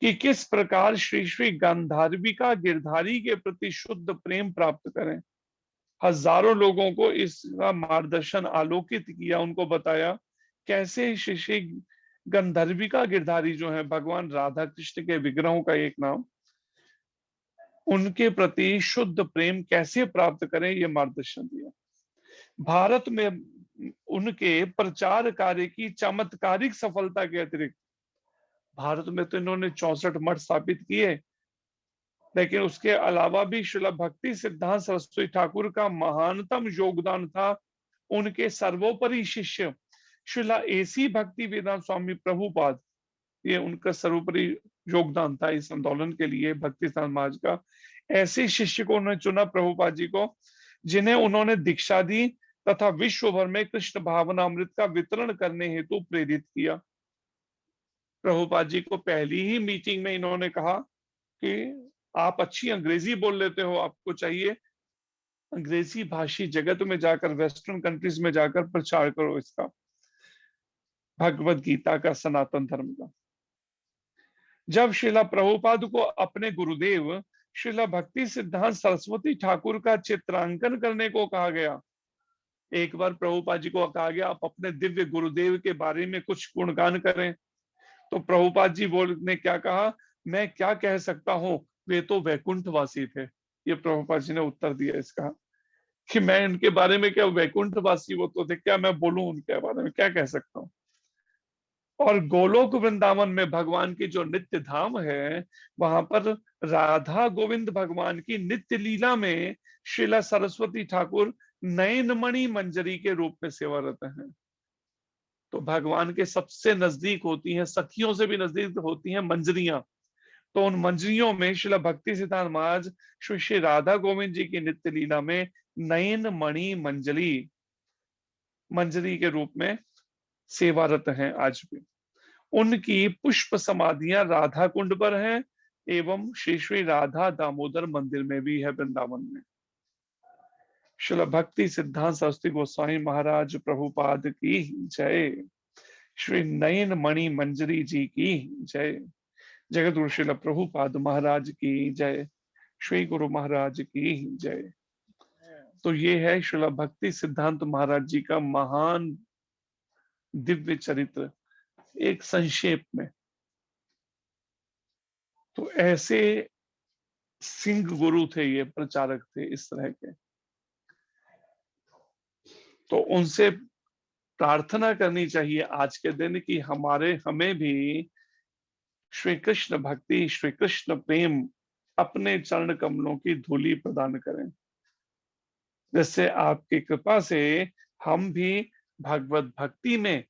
Speaker 1: कि किस प्रकार श्री श्री गांधार्विका गिरधारी के प्रति शुद्ध प्रेम प्राप्त करें। हजारों लोगों को इसका मार्गदर्शन आलोकित किया, उनको बताया कैसे श्री श्री गंधर्विका गिरधारी जो है भगवान राधा कृष्ण के विग्रहों का एक नाम, उनके प्रति शुद्ध प्रेम कैसे प्राप्त करें, ये मार्गदर्शन दिया। भारत में उनके प्रचार कार्य की चमत्कारिक सफलता के अतिरिक्त, भारत में तो इन्होंने 64 मठ स्थापित किए, लेकिन उसके अलावा भी श्रील भक्ति सिद्धांत सरस्वती ठाकुर का महानतम योगदान था उनके सर्वोपरि शिष्य श्रील एसी भक्ति वेदांत स्वामी प्रभुपाद। ये उनका सर्वोपरि योगदान था इस आंदोलन के लिए भक्ति समाज का। ऐसे शिष्य को उन्होंने चुना प्रभुपाद जी को, जिन्हें उन्होंने दीक्षा दी तथा विश्व भर में कृष्ण भावनामृत का वितरण करने हेतु प्रेरित किया। प्रभुपाद जी को पहली ही मीटिंग में इन्होंने कहा कि आप अच्छी अंग्रेजी बोल लेते हो, आपको चाहिए अंग्रेजी भाषी जगत में जाकर, वेस्टर्न कंट्रीज में जाकर प्रचार करो इसका, भगवत गीता का, सनातन धर्म का। जब श्रीला प्रभुपाद को अपने गुरुदेव श्रीला भक्ति सिद्धांत सरस्वती ठाकुर का चित्रांकन करने को कहा गया, एक बार प्रभुपाद जी को कहा गया आप अपने दिव्य गुरुदेव के बारे में कुछ गुणगान करें, तो प्रभुपाद जी ने क्या कहा, मैं क्या कह सकता हूं, वे तो वैकुंठवासी थे। ये प्रभुपाद जी ने उत्तर दिया इसका कि मैं इनके बारे में क्या, वैकुंठवासी वो तो थे, क्या मैं बोलूं उनके बारे में, क्या कह सकता हूं। और गोलोक वृंदावन में भगवान की जो नित्य धाम है, वहां पर राधा गोविंद भगवान की नित्य लीला में श्रीला सरस्वती ठाकुर नयनमणि मंजरी के रूप में सेवारत हैं। तो भगवान के सबसे नजदीक होती हैं, सखियों से भी नजदीक होती हैं मंजरियां। तो उन मंजरियों में श्रीला भक्ति सिद्धांत महाराज श्री श्री राधा गोविंद जी की नित्य लीला में नयन मणि मंजरी के रूप में सेवारत हैं आज भी। उनकी पुष्प समाधियां राधा कुंड पर हैं एवं श्री श्री राधा दामोदर मंदिर में भी है वृंदावन में। श्रील भक्ति सिद्धांत सरस्वती गोस्वामी महाराज प्रभुपाद की जय। श्री नयन मणि मंजरी जी की जय। जगत गुरु श्रील प्रभुपाद महाराज की जय। श्री गुरु महाराज की जय। तो ये है श्रील भक्ति सिद्धांत महाराज जी का महान दिव्य चरित्र एक संक्षेप में। तो ऐसे सिंह गुरु थे, ये प्रचारक थे इस तरह के। तो उनसे प्रार्थना करनी चाहिए आज के दिन कि हमें भी श्री कृष्ण भक्ति, श्री कृष्ण प्रेम अपने चरण कमलों की धूली प्रदान करें, जिससे आपकी कृपा से हम भी भगवत भक्ति में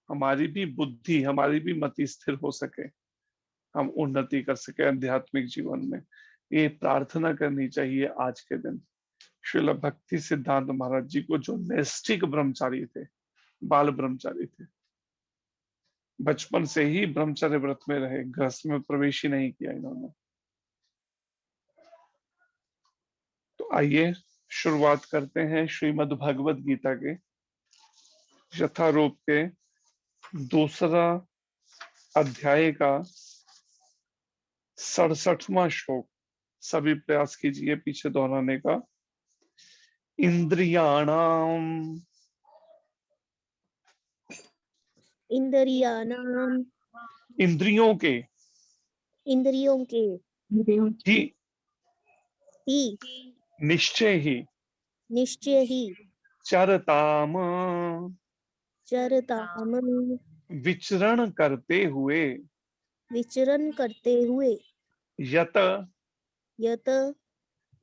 Speaker 1: हमारी भी बुद्धि, हमारी भी मति स्थिर हो सके, हम उन्नति कर सके आध्यात्मिक जीवन में। ये प्रार्थना करनी चाहिए आज के दिन। श्रील भक्ति सिद्धांत महाराज जी को, जो नैष्ठिक ब्रह्मचारी थे, बाल ब्रह्मचारी थे, बचपन से ही ब्रह्मचर्य व्रत में रहे, गृहस्थ में प्रवेश ही नहीं किया इन्होंने। तो आइए शुरुआत करते हैं श्रीमद् भगवद गीता के यथारूप के दूसरा अध्याय का 67वां श्लोक। सभी प्रयास कीजिए पीछे दोहराने का। इंद्रियाणाम
Speaker 4: इंद्रियाणाम
Speaker 1: इंद्रियों के
Speaker 4: ही
Speaker 1: निश्चय ही चरताम
Speaker 4: चरताम
Speaker 1: विचरण करते हुए,
Speaker 4: विचरण करते हुए,
Speaker 1: यत
Speaker 4: यत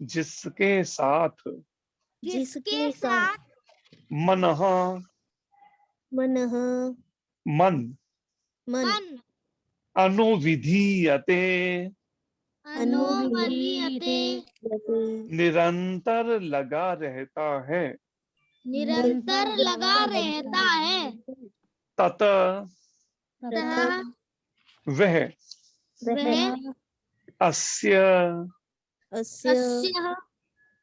Speaker 1: जिसके साथ,
Speaker 4: जिसके साथ,
Speaker 1: मनः
Speaker 4: मनः
Speaker 1: मन,
Speaker 4: मन,
Speaker 1: अनुविधीयते
Speaker 4: अनुविधीयते,
Speaker 1: निरंतर लगा रहता है,
Speaker 4: निरंतर लगा रहता है,
Speaker 1: तत
Speaker 4: तथा
Speaker 1: वह,
Speaker 4: वह
Speaker 1: अस्य
Speaker 4: अस्य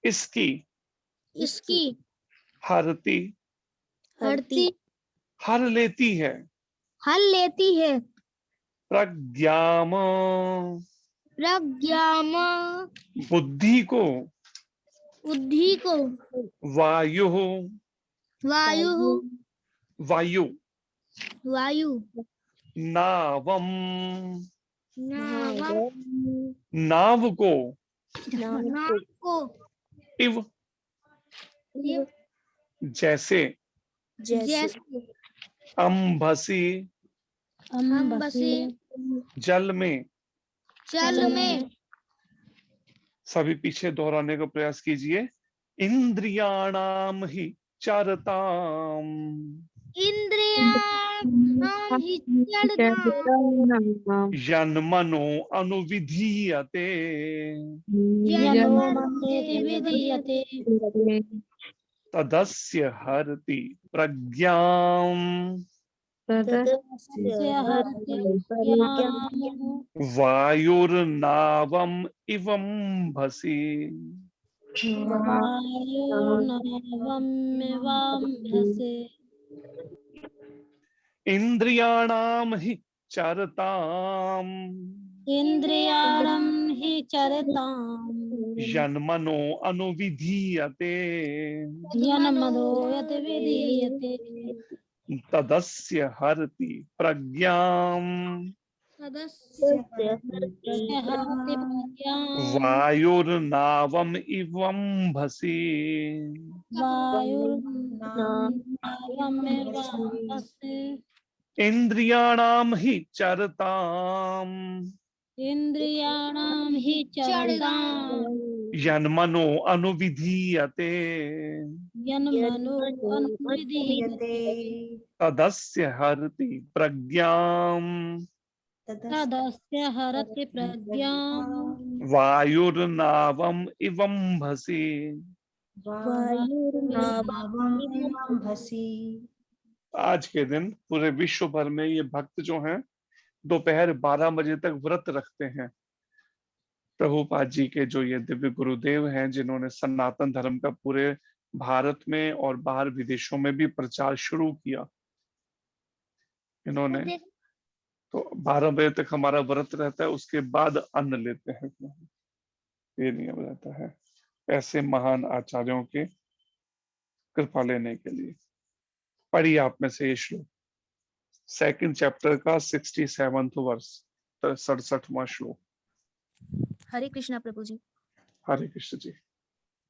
Speaker 1: इसकी,
Speaker 4: इसकी
Speaker 1: हरति
Speaker 4: हरति
Speaker 1: हर लेती है,
Speaker 4: हल लेती है,
Speaker 1: प्रज्ञाम
Speaker 4: प्रज्ञाम
Speaker 1: बुद्धि को,
Speaker 4: बुद्धि को,
Speaker 1: वायु
Speaker 4: वायु
Speaker 1: वायु
Speaker 4: वायु
Speaker 1: नावम
Speaker 4: नावम
Speaker 1: नाव को,
Speaker 4: नाव को,
Speaker 1: इव जैसे,
Speaker 4: जैसे
Speaker 1: अम्भसी
Speaker 4: अम्बसी
Speaker 1: जल में,
Speaker 4: जल में,
Speaker 1: सभी पीछे दोहराने का प्रयास कीजिए। इंद्रियाणाम ही चरताम,
Speaker 4: इंद्रियाणां हि चरताम्
Speaker 1: यन्मनो अनुविधीयते,
Speaker 4: यन्मन्यते विधीयते,
Speaker 1: तदस्य हरति प्रज्ञाम,
Speaker 4: तस्य हरति प्रज्ञाम्
Speaker 1: वायुर्नावम इवम्भसि,
Speaker 4: वायुर्नावमिवाम्भसि
Speaker 1: इंद्रियाणाम ही चरताम,
Speaker 4: इंद्रियाणां हि चरताम्
Speaker 1: यन्मनो अनुविधीयते,
Speaker 4: यन्मनो यत् विधीयते,
Speaker 1: तदस्य हरति प्रज्ञाम,
Speaker 4: तदस्य हरति प्रज्ञाम्
Speaker 1: वायुर्नावम इवम्भसि,
Speaker 4: वायुर्नावमिवाम्भसि
Speaker 1: इंद्रियाणाम ही चरताम,
Speaker 4: इंद्रियाणां हि चरताम्
Speaker 1: यन्मनो अनुविधीयते,
Speaker 4: यन्मनो अनुविधीयते,
Speaker 1: तदस्य हरति प्रज्ञाम,
Speaker 4: तदस्य हरति प्रज्ञाम्
Speaker 1: वायुर्नावम इवम्भसि।
Speaker 2: वायुर्नावमिवाम्भसि।
Speaker 1: आज के दिन पूरे विश्व भर में ये भक्त जो हैं दोपहर 12 बजे तक व्रत रखते हैं। प्रभुपाद जी के जो ये दिव्य गुरुदेव हैं, जिन्होंने सनातन धर्म का पूरे भारत में और बाहर विदेशों में भी प्रचार शुरू किया, इन्होंने तो 12 बजे तक हमारा व्रत रहता है, उसके बाद अन्न लेते हैं, ये नियम रहता है ऐसे महान आचार्यों के कृपा लेने के लिए। पढ़िए आप में से ये श्लोक, 2nd चैप्टर का 67वां वर्ष, 67वां श्लोक।
Speaker 5: हरे कृष्णा प्रभु जी।
Speaker 1: हरे कृष्ण जी।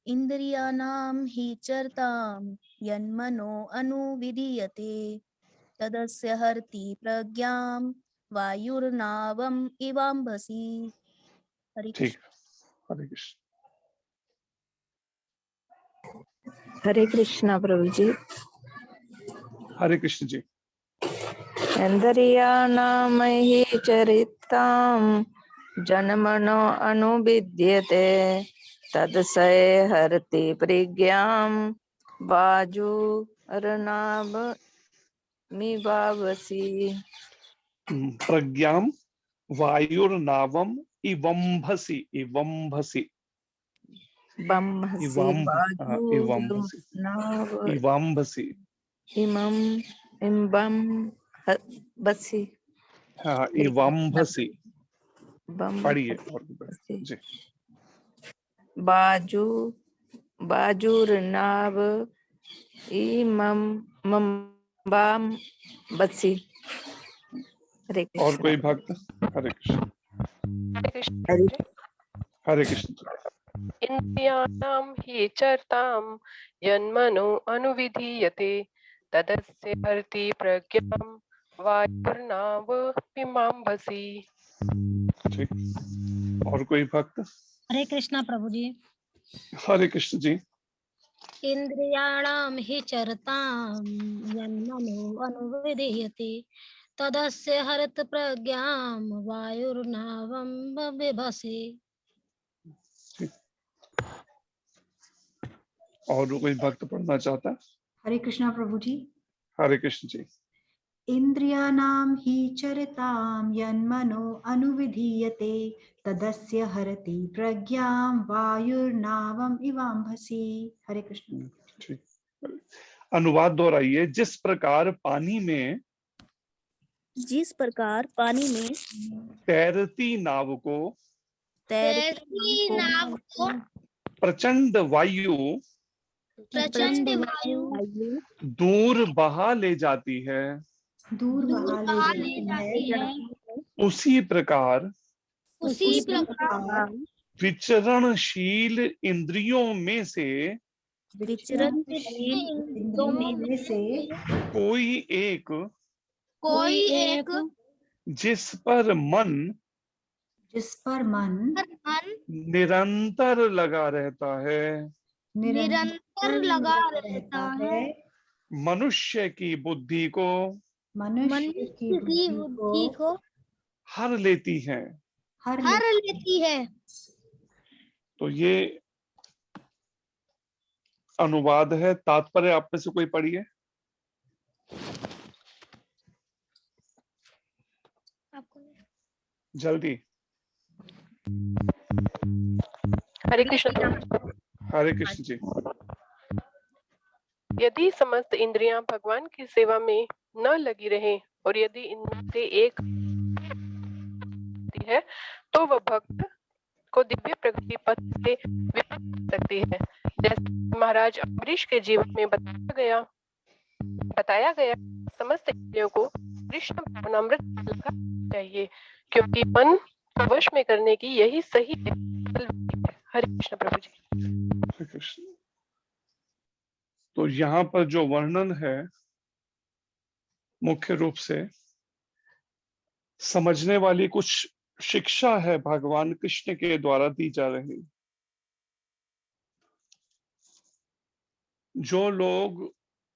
Speaker 5: इंद्रियाणां हि चरतां यन्मनो अनुविधीयते, तदस्य हरति प्रज्ञां वायुर्नावम् इवाम्भसि। हरे
Speaker 1: ठीक,
Speaker 5: कृष्ण।
Speaker 1: हरे कृष्ण।
Speaker 6: हरे कृष्णा प्रभु जी।
Speaker 1: हरे कृष्ण जी।
Speaker 6: इंद्रियाणां हि चरितां जन्मनो अनुविद्यते, तदस्य हरति प्रज्ञां वायुर्नावमिवाम्भसि।
Speaker 1: प्रज्ञां वायुर्नावम इवम्भसि, इवम्भसि,
Speaker 6: बम्भसि
Speaker 1: इवम्भसि, इवम्भसि,
Speaker 6: इम्बम्भसि।
Speaker 1: हाँ, इवम्भसि। पढ़िए और जी।
Speaker 6: बाजुर्नाव इमम्बसि। हरे
Speaker 1: और
Speaker 6: कृष्ण।
Speaker 1: कोई भक्त? हरे कृष्ण। हरे कृष्ण।
Speaker 7: इंद्रियाणां हि चरतां यन्मनो अनुविधीयते, तदस्य हरति प्रज्ञां वायुर्नाव पिमाम्बसी।
Speaker 1: ठीक। और कोई भक्त?
Speaker 4: हरे कृष्णा प्रभु जी।
Speaker 1: हरे कृष्ण जी।
Speaker 4: इंद्रियाणाम हि चरतां यन्मनो अनुविधीयते तदस्य हरत प्रज्ञां वायुर्नावं बिभसे।
Speaker 1: और कोई भक्त पढ़ना चाहता है?
Speaker 2: हरे कृष्णा प्रभु जी।
Speaker 1: हरे कृष्ण जी।
Speaker 2: इंद्रियाणां हि चरितां यन्मनो अनुविधीयते तदस्य हरति प्रज्ञां वायुर्नावम् इवाम्भसि। हरे कृष्ण।
Speaker 1: ठीक। अनुवाद दोहराइए। जिस प्रकार पानी में
Speaker 5: जिस प्रकार पानी में
Speaker 1: तैरती नाव को
Speaker 5: तैरती नाव को
Speaker 1: प्रचंड वायु
Speaker 5: प्रचंड वायु
Speaker 1: दूर बहा ले जाती है,
Speaker 2: दूर बहा ले जाती है,
Speaker 1: उसी प्रकार
Speaker 4: उसी प्रकार
Speaker 1: विचरणशील इंद्रियों में से
Speaker 5: विचरणशील
Speaker 2: इंद्रियों में से
Speaker 1: कोई एक जिस पर मन निरंतर लगा रहता है,
Speaker 2: निरंतर लगा रहता है,
Speaker 1: मनुष्य की बुद्धि को
Speaker 2: मनुष्य की बुद्धि को
Speaker 1: हर लेती है।
Speaker 2: हर
Speaker 4: लेती है।
Speaker 1: तो ये अनुवाद है। तात्पर्य आप में से कोई पढ़िए। जल्दी।
Speaker 7: हरे कृष्ण।
Speaker 1: हरे कृष्ण जी।
Speaker 7: यदि समस्त इंद्रियां भगवान की सेवा में न लगी रहें और यदि इनमें से एक है तो वह भक्त को दिव्य प्रगति पथ से विमुख कर सकती है। जैसे महाराज अम्बरीश के जीवन में बताया गया समस्त इंद्रियों को कृष्ण भावनामृत लगाना चाहिए क्योंकि मन को वश में करने की यही सही है। हरे कृष्ण प्रभु जी।
Speaker 1: हरे कृष्ण। तो यहाँ पर जो वर्णन है मुख्य रूप से समझने वाली कुछ शिक्षा है भगवान कृष्ण के द्वारा दी जा रही। जो लोग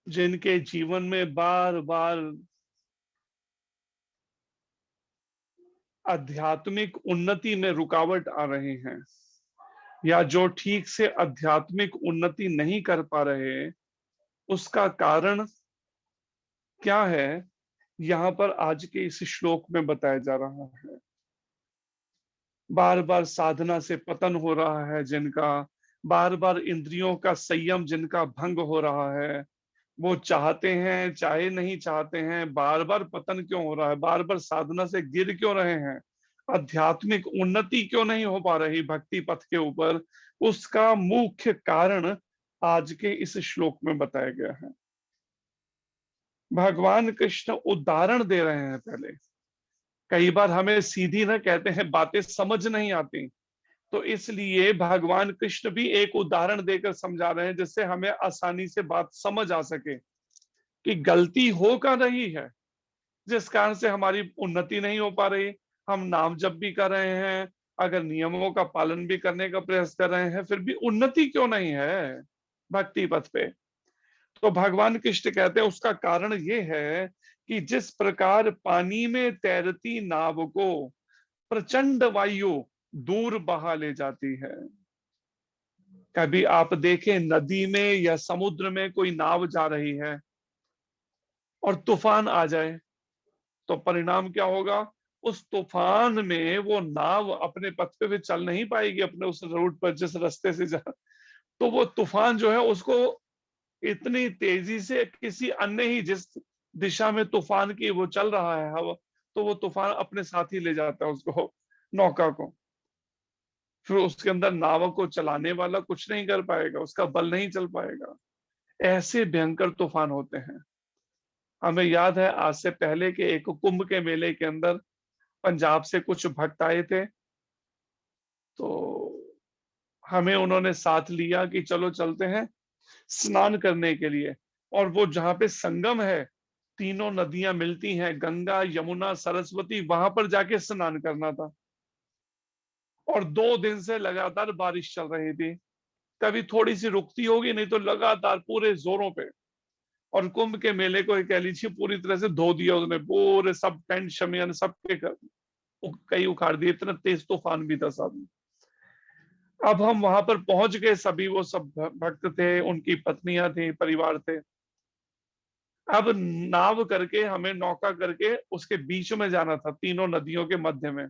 Speaker 1: जिनके जीवन में बार बार आध्यात्मिक उन्नति में रुकावट आ रहे हैं या जो ठीक से आध्यात्मिक उन्नति नहीं कर पा रहे, उसका कारण क्या है यहाँ पर आज के इस श्लोक में बताया जा रहा है। बार बार साधना से पतन हो रहा है जिनका, बार बार इंद्रियों का संयम जिनका भंग हो रहा है, वो चाहते हैं चाहे नहीं चाहते हैं, बार बार पतन क्यों हो रहा है, बार बार साधना से गिर क्यों रहे हैं, आध्यात्मिक उन्नति क्यों नहीं हो पा रही भक्ति पथ के ऊपर, उसका मुख्य कारण आज के इस श्लोक में बताया गया है। भगवान कृष्ण उदाहरण दे रहे हैं। पहले कई बार हमें सीधी ना कहते हैं, बातें समझ नहीं आती, तो इसलिए भगवान कृष्ण भी एक उदाहरण देकर समझा रहे हैं जिससे हमें आसानी से बात समझ आ सके कि गलती हो क्या रही है जिस कारण से हमारी उन्नति नहीं हो पा रही। हम नाम जप भी कर रहे हैं, अगर नियमों का पालन भी करने का प्रयास कर रहे हैं, फिर भी उन्नति क्यों नहीं है भक्ति पथ पे। तो भगवान कृष्ण कहते हैं उसका कारण ये है कि जिस प्रकार पानी में तैरती नाव को प्रचंड वायु दूर बहा ले जाती है। कभी आप देखें नदी में या समुद्र में कोई नाव जा रही है और तूफान आ जाए तो परिणाम क्या होगा? उस तूफान में वो नाव अपने पथ पे भी चल नहीं पाएगी, अपने उस रूट पर जिस रास्ते से जा, तो वो तूफान जो है उसको इतनी तेजी से किसी अन्य ही जिस दिशा में तूफान की वो चल रहा है हवा, तो वो तूफान अपने साथ ही ले जाता है उसको, नौका को। फिर उसके अंदर नाव को चलाने वाला कुछ नहीं कर पाएगा, उसका बल नहीं चल पाएगा। ऐसे भयंकर तूफान होते हैं। हमें याद है आज से पहले के एक कुंभ के मेले के अंदर पंजाब से कुछ भक्त आए थे, तो हमें उन्होंने साथ लिया कि चलो चलते हैं स्नान करने के लिए। और वो जहां पे संगम है तीनों नदियां मिलती हैं, गंगा, यमुना, सरस्वती, वहां पर जाके स्नान करना था। और 2 दिन से लगातार बारिश चल रही थी, कभी थोड़ी सी रुकती होगी, नहीं तो लगातार पूरे जोरों पे। और कुंभ के मेले को कह लीजिए पूरी तरह से धो दिया उसने, पूरे सब टेंट शमियान सबके कई उखाड़ दिए, इतना तेज तूफान भी था साहब। अब हम वहां पर पहुंच गए, सभी वो सब भक्त थे, उनकी पत्नियां थी, परिवार थे। अब नाव करके, हमें नौका करके उसके बीच में जाना था, तीनों नदियों के मध्य में।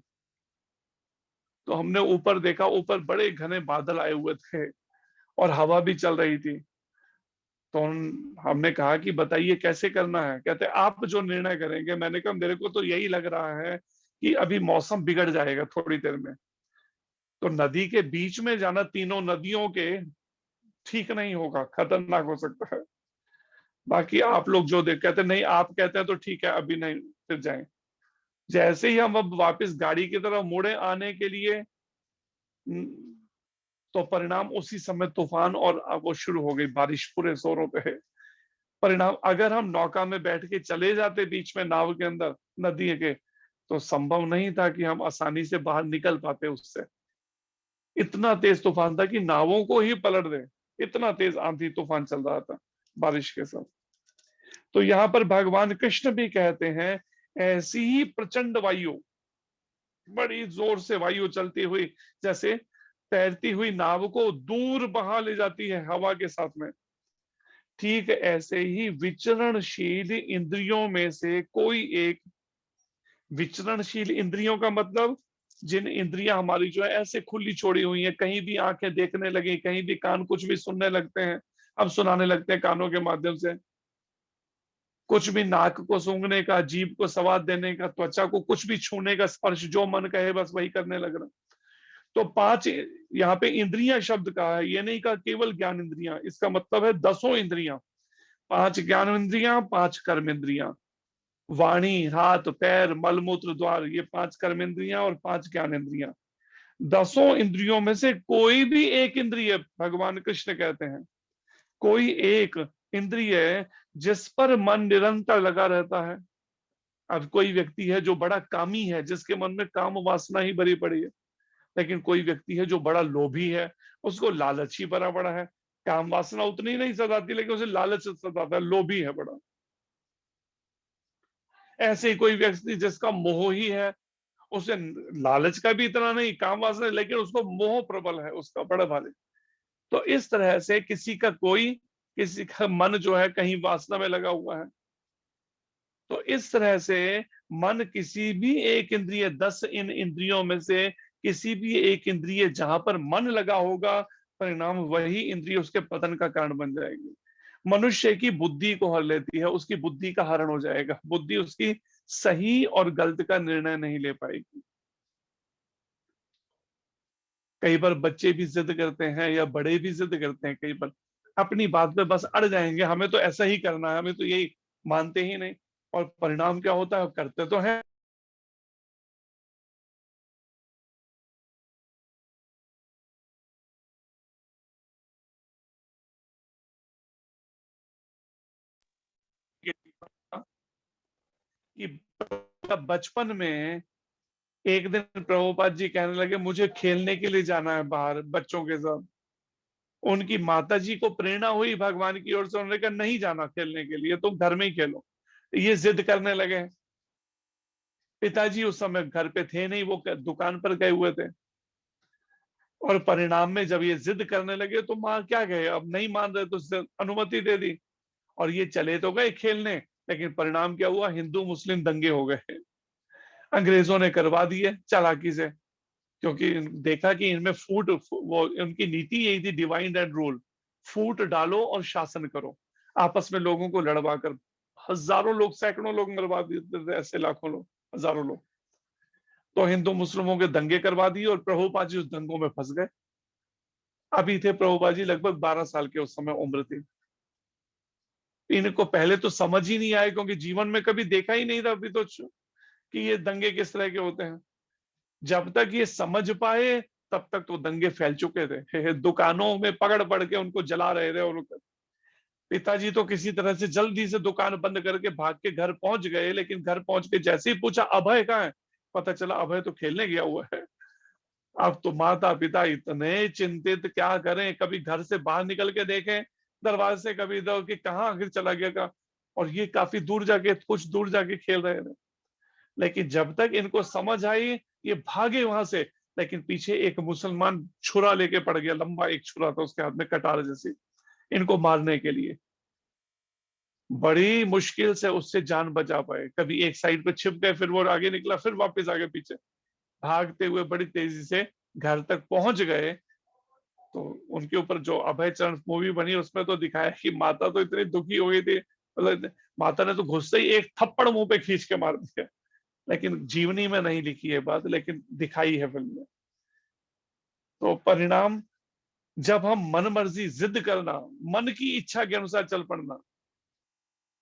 Speaker 1: तो हमने ऊपर देखा, ऊपर बड़े घने बादल आए हुए थे और हवा भी चल रही थी। तो हमने कहा कि बताइए कैसे करना है। कहते आप जो निर्णय करेंगे। मैंने कहा मेरे को तो यही लग रहा है कि अभी मौसम बिगड़ जाएगा थोड़ी देर में, तो नदी के बीच में जाना तीनों नदियों के ठीक नहीं होगा, खतरनाक हो सकता है। बाकी आप लोग जो देख, कहते नहीं आप कहते हैं तो ठीक है, अभी नहीं, फिर जाएं। जैसे ही हम अब वापस गाड़ी की तरफ मुड़े आने के लिए, तो परिणाम उसी समय तूफान और वो शुरू हो गई बारिश पूरे जोरों पे है। परिणाम अगर हम नौका में बैठ के चले जाते बीच में नाव के अंदर नदी के, तो संभव नहीं था कि हम आसानी से बाहर निकल पाते उससे। इतना तेज तूफान था कि नावों को ही पलट दे, इतना तेज आंधी तूफान चल रहा था बारिश के साथ। तो यहाँ पर भगवान कृष्ण भी कहते हैं, ऐसी ही प्रचंड वायु, बड़ी जोर से वायु चलती हुई, जैसे तैरती हुई नाव को दूर बहा ले जाती है हवा के साथ में, ठीक ऐसे ही विचरणशील इंद्रियों में से कोई एक, विचरणशील इंद्रियों का मतलब जिन इंद्रियां हमारी जो है ऐसे खुली छोड़ी हुई है, कहीं भी आंखें देखने लगी, कहीं भी कान कुछ भी सुनने लगते हैं, अब सुनाने लगते हैं कानों के माध्यम से, कुछ भी नाक को सूंघने का, जीभ को स्वाद देने का, त्वचा को कुछ भी छूने का, स्पर्श, जो मन कहे बस वही करने लग रहा। तो 5 यहाँ पे इंद्रियां शब्द का है, ये नहीं कहा केवल ज्ञान इंद्रियां, इसका मतलब है 10 इंद्रियां, 5 ज्ञान इंद्रियां, 5 कर्म इंद्रियां, वाणी, हाथ, पैर, मलमूत्र, द्वार, ये 5 कर्म इंद्रियां और 5 ज्ञान इंद्रियां। 10 इंद्रियों में से कोई भी एक इंद्रिय, भगवान कृष्ण कहते हैं, कोई एक इंद्रिय जिस पर मन निरंतर लगा रहता है। अब कोई व्यक्ति है जो बड़ा कामी है, जिसके मन में काम वासना ही भरी पड़ी है, लेकिन कोई व्यक्ति है जो बड़ा लोभी है, उसको लालच ही भरा पड़ा है, काम वासना उतनी नहीं सताती लेकिन उसे लालच सताता है, लोभी है बड़ा। ऐसे ही कोई व्यक्ति जिसका मोह ही है, उसे लालच का भी इतना नहीं, काम वासना, लेकिन उसको मोह प्रबल है उसका बड़ा भारी। तो इस तरह से किसी का मन जो है कहीं वासना में लगा हुआ है। तो इस तरह से मन किसी भी एक इंद्रिय, 10 इन इंद्रियों में से किसी भी एक इंद्रिय जहां पर मन लगा होगा, परिणाम वही इंद्रिय उसके पतन का कारण बन जाएगी। मनुष्य की बुद्धि को हर लेती है, उसकी बुद्धि का हरण हो जाएगा, बुद्धि उसकी सही और गलत का निर्णय नहीं ले पाएगी। कई बार बच्चे भी जिद करते हैं या बड़े भी जिद करते हैं, कई बार अपनी बात पे बस अड़ जाएंगे, हमें तो ऐसा ही करना है, हमें तो यही, मानते ही नहीं। और परिणाम क्या होता है, करते तो है कि बचपन में एक दिन प्रभुपाद जी कहने लगे मुझे खेलने के लिए जाना है बाहर बच्चों के साथ। उनकी माता जी को प्रेरणा हुई भगवान की ओर से, उन्होंने कहा नहीं जाना खेलने के लिए, तुम घर में ही खेलो। ये जिद करने लगे। पिताजी उस समय घर पे थे नहीं, वो दुकान पर गए हुए थे। और परिणाम में जब ये जिद करने लगे तो माँ क्या कहे, अब नहीं मान रहे तो अनुमति दे दी और ये चले तो गए खेलने। लेकिन परिणाम क्या हुआ, हिंदू मुस्लिम दंगे हो गए, अंग्रेजों ने करवा दिए चालाकी से, क्योंकि देखा कि इनमें वो उनकी नीति यही थी, डिवाइड एंड रूल, फूट डालो और शासन करो, आपस में लोगों को लड़वा कर हजारों लोग, सैकड़ों लोग मरवा देते थे, ऐसे लाखों लोग, हजारों लोग। तो हिंदू मुस्लिमों के दंगे करवा दिए और प्रभुपाद जी उस दंगों में फंस गए। अभी थे प्रभुपाद जी लगभग 12 साल के उस समय उम्र थी। इनको पहले तो समझ ही नहीं आया, क्योंकि जीवन में कभी देखा ही नहीं था अभी तो कि ये दंगे किस तरह के होते हैं। जब तक ये समझ पाए तब तक तो दंगे फैल चुके थे, दुकानों में पकड़ पड़ के उनको जला रहे थे। और पिताजी तो किसी तरह से जल्दी से दुकान बंद करके भाग के घर पहुंच गए, लेकिन घर पहुंच के जैसे ही पूछा अभय कहाँ है, पता चला अभय तो खेलने गया हुआ है। अब तो माता पिता इतने चिंतित, क्या करें, कभी घर से बाहर निकल के देखें दरवाजे से, कभी इधर कि कहाँ आखिर चला गया का, और ये काफी दूर जाके, कुछ दूर जाके खेल रहे थे। लेकिन जब तक इनको समझ आई, ये भागे वहां से, लेकिन पीछे एक मुसलमान छुरा लेके पड़ गया, लंबा एक छुरा था उसके हाथ में, कटार जैसी, इनको मारने के लिए। बड़ी मुश्किल से उससे जान बचा पाए, कभी एक साइड पे छिप गए, फिर वो आगे निकला, फिर वापस आगे पीछे भागते हुए बड़ी तेजी से घर तक पहुंच गए। तो उनके ऊपर जो अभय चरण मूवी बनी, उसमें तो दिखाया कि माता तो इतनी दुखी हो गई थी, मतलब माता ने तो गुस्से ही एक थप्पड़ मुंह पे खींच के मार दिया। लेकिन जीवनी में नहीं लिखी है बात, लेकिन दिखाई है फिल्म में। तो परिणाम, जब हम मन मर्जी जिद करना, मन की इच्छा के अनुसार चल पड़ना,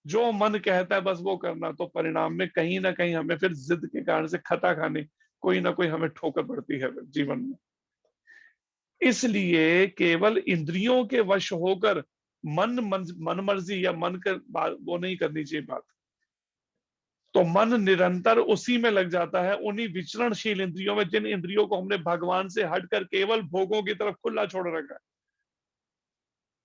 Speaker 1: जो मन कहता है बस वो करना, तो परिणाम में कहीं ना कहीं हमें फिर जिद के कारण से खता खाने, कोई ना कोई हमें ठोकर पड़ती है जीवन में। इसलिए केवल इंद्रियों के वश होकर मन मर्जी या मन कर वो नहीं करनी चाहिए बात। तो मन निरंतर उसी में लग जाता है, उन्हीं विचरणशील इंद्रियों में, जिन इंद्रियों को हमने भगवान से हटकर केवल भोगों की तरफ खुला छोड़ रखा है।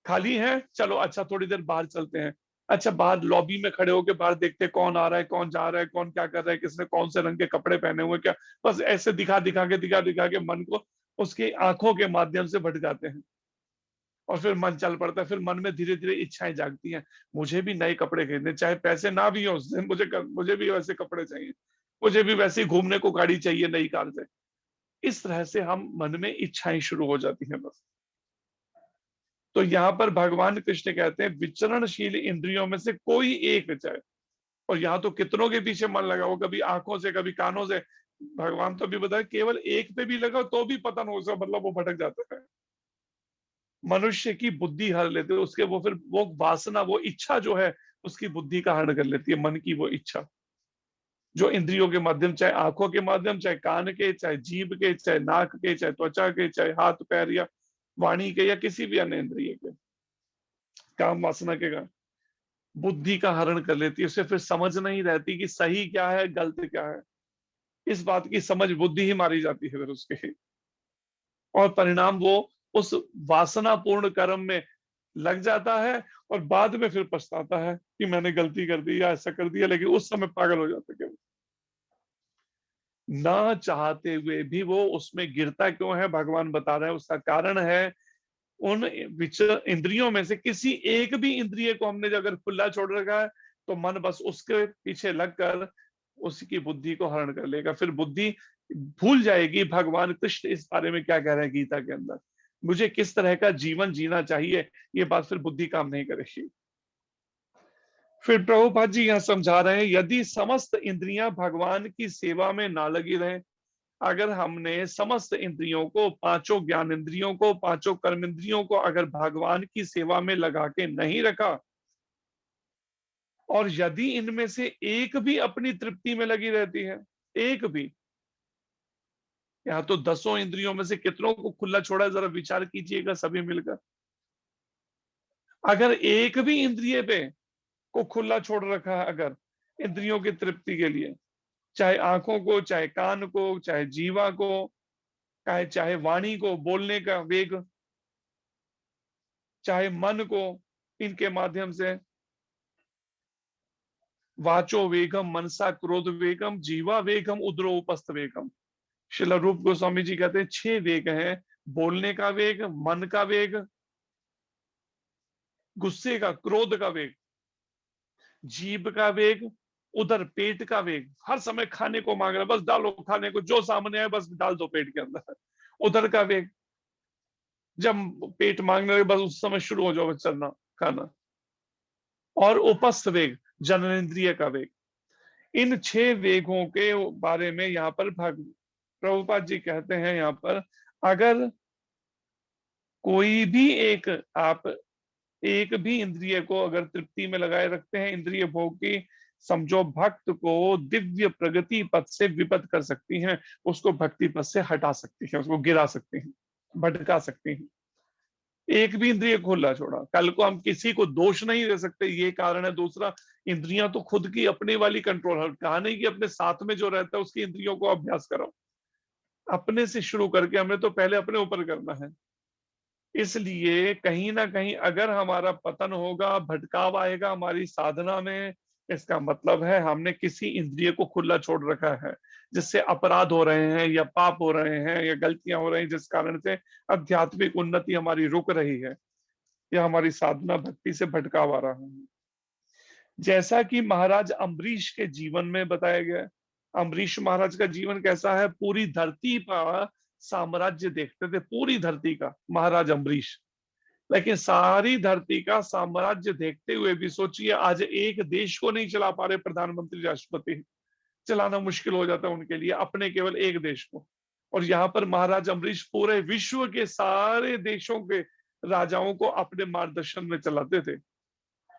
Speaker 1: खाली है, चलो अच्छा थोड़ी देर बाहर चलते हैं, अच्छा बाहर लॉबी में खड़े होकर बाहर देखते कौन आ रहा है, कौन जा रहा है, कौन क्या कर रहा है, किसने कौन से रंग के कपड़े पहने हुए, क्या, बस ऐसे दिखा दिखा के मन को उसकी आंखों के माध्यम से भटकाते हैं। और फिर मन चल पड़ता है, फिर मन में धीरे धीरे इच्छाएं जागती हैं, मुझे भी नए कपड़े खरीदने, चाहे पैसे ना भी हो उससे, मुझे भी वैसे कपड़े चाहिए, मुझे भी वैसे ही घूमने को गाड़ी चाहिए, नई कार से। इस तरह से हम मन में इच्छाएं शुरू हो जाती हैं बस। तो यहाँ पर भगवान कृष्ण कहते हैं विचरणशील इंद्रियों में से कोई एक चाहे, और यहाँ तो कितनों के पीछे मन लगा हो, कभी आंखों से, कभी कानों से। भगवान तो भी बताया केवल एक पे भी लगा तो भी पतन हो सकता, मतलब वो भटक जाता है, मनुष्य की बुद्धि हर लेते, उसके वो फिर वो वासना, वो इच्छा जो है उसकी बुद्धि का हरण कर लेती है, मन की वो इच्छा जो इंद्रियों के माध्यम, चाहे आंखों के माध्यम, चाहे कान के, चाहे जीभ के, चाहे नाक के, चाहे त्वचा के, चाहे हाथ पैर या वाणी के, या किसी भी अन्य इंद्रिय के, काम वासना के कारण बुद्धि का हरण कर लेती है। उसे फिर समझ नहीं रहती कि सही क्या है, गलत क्या है। इस बात की समझ बुद्धि ही मारी जाती है फिर उसके, और परिणाम वो उस वासनापूर्ण कर्म में लग जाता है, और बाद में फिर पछताता है कि मैंने गलती कर दी या ऐसा कर दिया, लेकिन उस समय पागल हो जाता है। ना चाहते हुए भी वो उसमें गिरता क्यों है, भगवान बता रहे हैं उसका कारण है उन इंद्रियों में से किसी एक भी इंद्रिय को हमने अगर खुला छोड़ रखा है, तो मन बस उसके पीछे लगकर उसकी बुद्धि को हरण कर लेगा। फिर बुद्धि भूल जाएगी भगवान कृष्ण इस बारे में क्या कह रहे हैं गीता के अंदर, मुझे किस तरह का जीवन जीना चाहिए, ये बात फिर बुद्धि काम नहीं करेगी। फिर प्रभुपाद जी यहाँ समझा रहे हैं, यदि समस्त इंद्रियां भगवान की सेवा में ना लगी रहे, अगर हमने समस्त इंद्रियों को, पांचों ज्ञान इंद्रियों को, पांचों कर्म इंद्रियों को अगर भगवान की सेवा में लगा के नहीं रखा, और यदि इनमें से एक भी अपनी तृप्ति में लगी रहती है, एक भी, यहाँ तो 10 इंद्रियों में से कितनों को खुला छोड़ा है, जरा विचार कीजिएगा सभी मिलकर। अगर एक भी इंद्रिय पे को खुला छोड़ रखा है, अगर इंद्रियों की तृप्ति के लिए, चाहे आंखों को, चाहे कान को, चाहे जीवा को, चाहे वाणी को, बोलने का वेग, चाहे मन को, इनके माध्यम से, वाचो वेगम मनसा क्रोध वेगम जीवा वेगम उद्रो उपस्थ वेगम। श्रील रूप गोस्वामी जी कहते हैं 6 वेग हैं, बोलने का वेग, मन का वेग, गुस्से का, क्रोध का वेग, जीभ का वेग, उधर पेट का वेग, हर समय खाने को मांग रहा है, बस डालो खाने को, जो सामने है बस डाल दो पेट के अंदर, उधर का वेग, जब पेट मांगने लगे बस उस समय शुरू हो जाओ चलना खाना, और उपस्थ वेग जननेन्द्रिय का वेग। इन 6 वेगों के बारे में यहाँ पर प्रभुपाद जी कहते हैं, यहाँ पर अगर कोई भी एक भी इंद्रिय को अगर तृप्ति में लगाए रखते हैं, इंद्रिय भोग की, समझो भक्त को दिव्य प्रगति पथ से विपद कर सकती हैं, उसको भक्ति पथ से हटा सकती हैं, उसको गिरा सकती हैं, भटका सकती हैं। एक भी इंद्रिय खुला छोड़ा। कल को हम किसी को दोष नहीं दे सकते, ये कारण है। दूसरा, इंद्रियां तो खुद की अपनी वाली कंट्रोल है। कहा नहीं कि अपने साथ में जो रहता है उसकी इंद्रियों को अभ्यास करो। अपने से शुरू करके हमें तो पहले अपने ऊपर करना है। इसलिए कहीं ना कहीं अगर हमारा पतन होगा, भटकाव आएगा हमारी साधना में, इसका मतलब है हमने किसी इंद्रिय को खुला छोड़ रखा है, जिससे अपराध हो रहे हैं या पाप हो रहे हैं या गलतियां हो रही हैं, जिस कारण से आध्यात्मिक उन्नति हमारी रुक रही है या हमारी साधना भक्ति से भटकाव आ रहा है। जैसा कि महाराज अम्बरीश के जीवन में बताया गया। अम्बरीश महाराज का जीवन कैसा है? पूरी धरती पर साम्राज्य देखते थे, पूरी धरती का महाराज अम्बरीश। लेकिन सारी धरती का साम्राज्य देखते हुए भी सोचिए, आज एक देश को नहीं चला पा रहे प्रधानमंत्री राष्ट्रपति, चलाना मुश्किल हो जाता है उनके लिए, अपने केवल एक देश को। और यहाँ पर महाराज अम्बरीश पूरे विश्व के सारे देशों के राजाओं को अपने मार्गदर्शन में चलाते थे।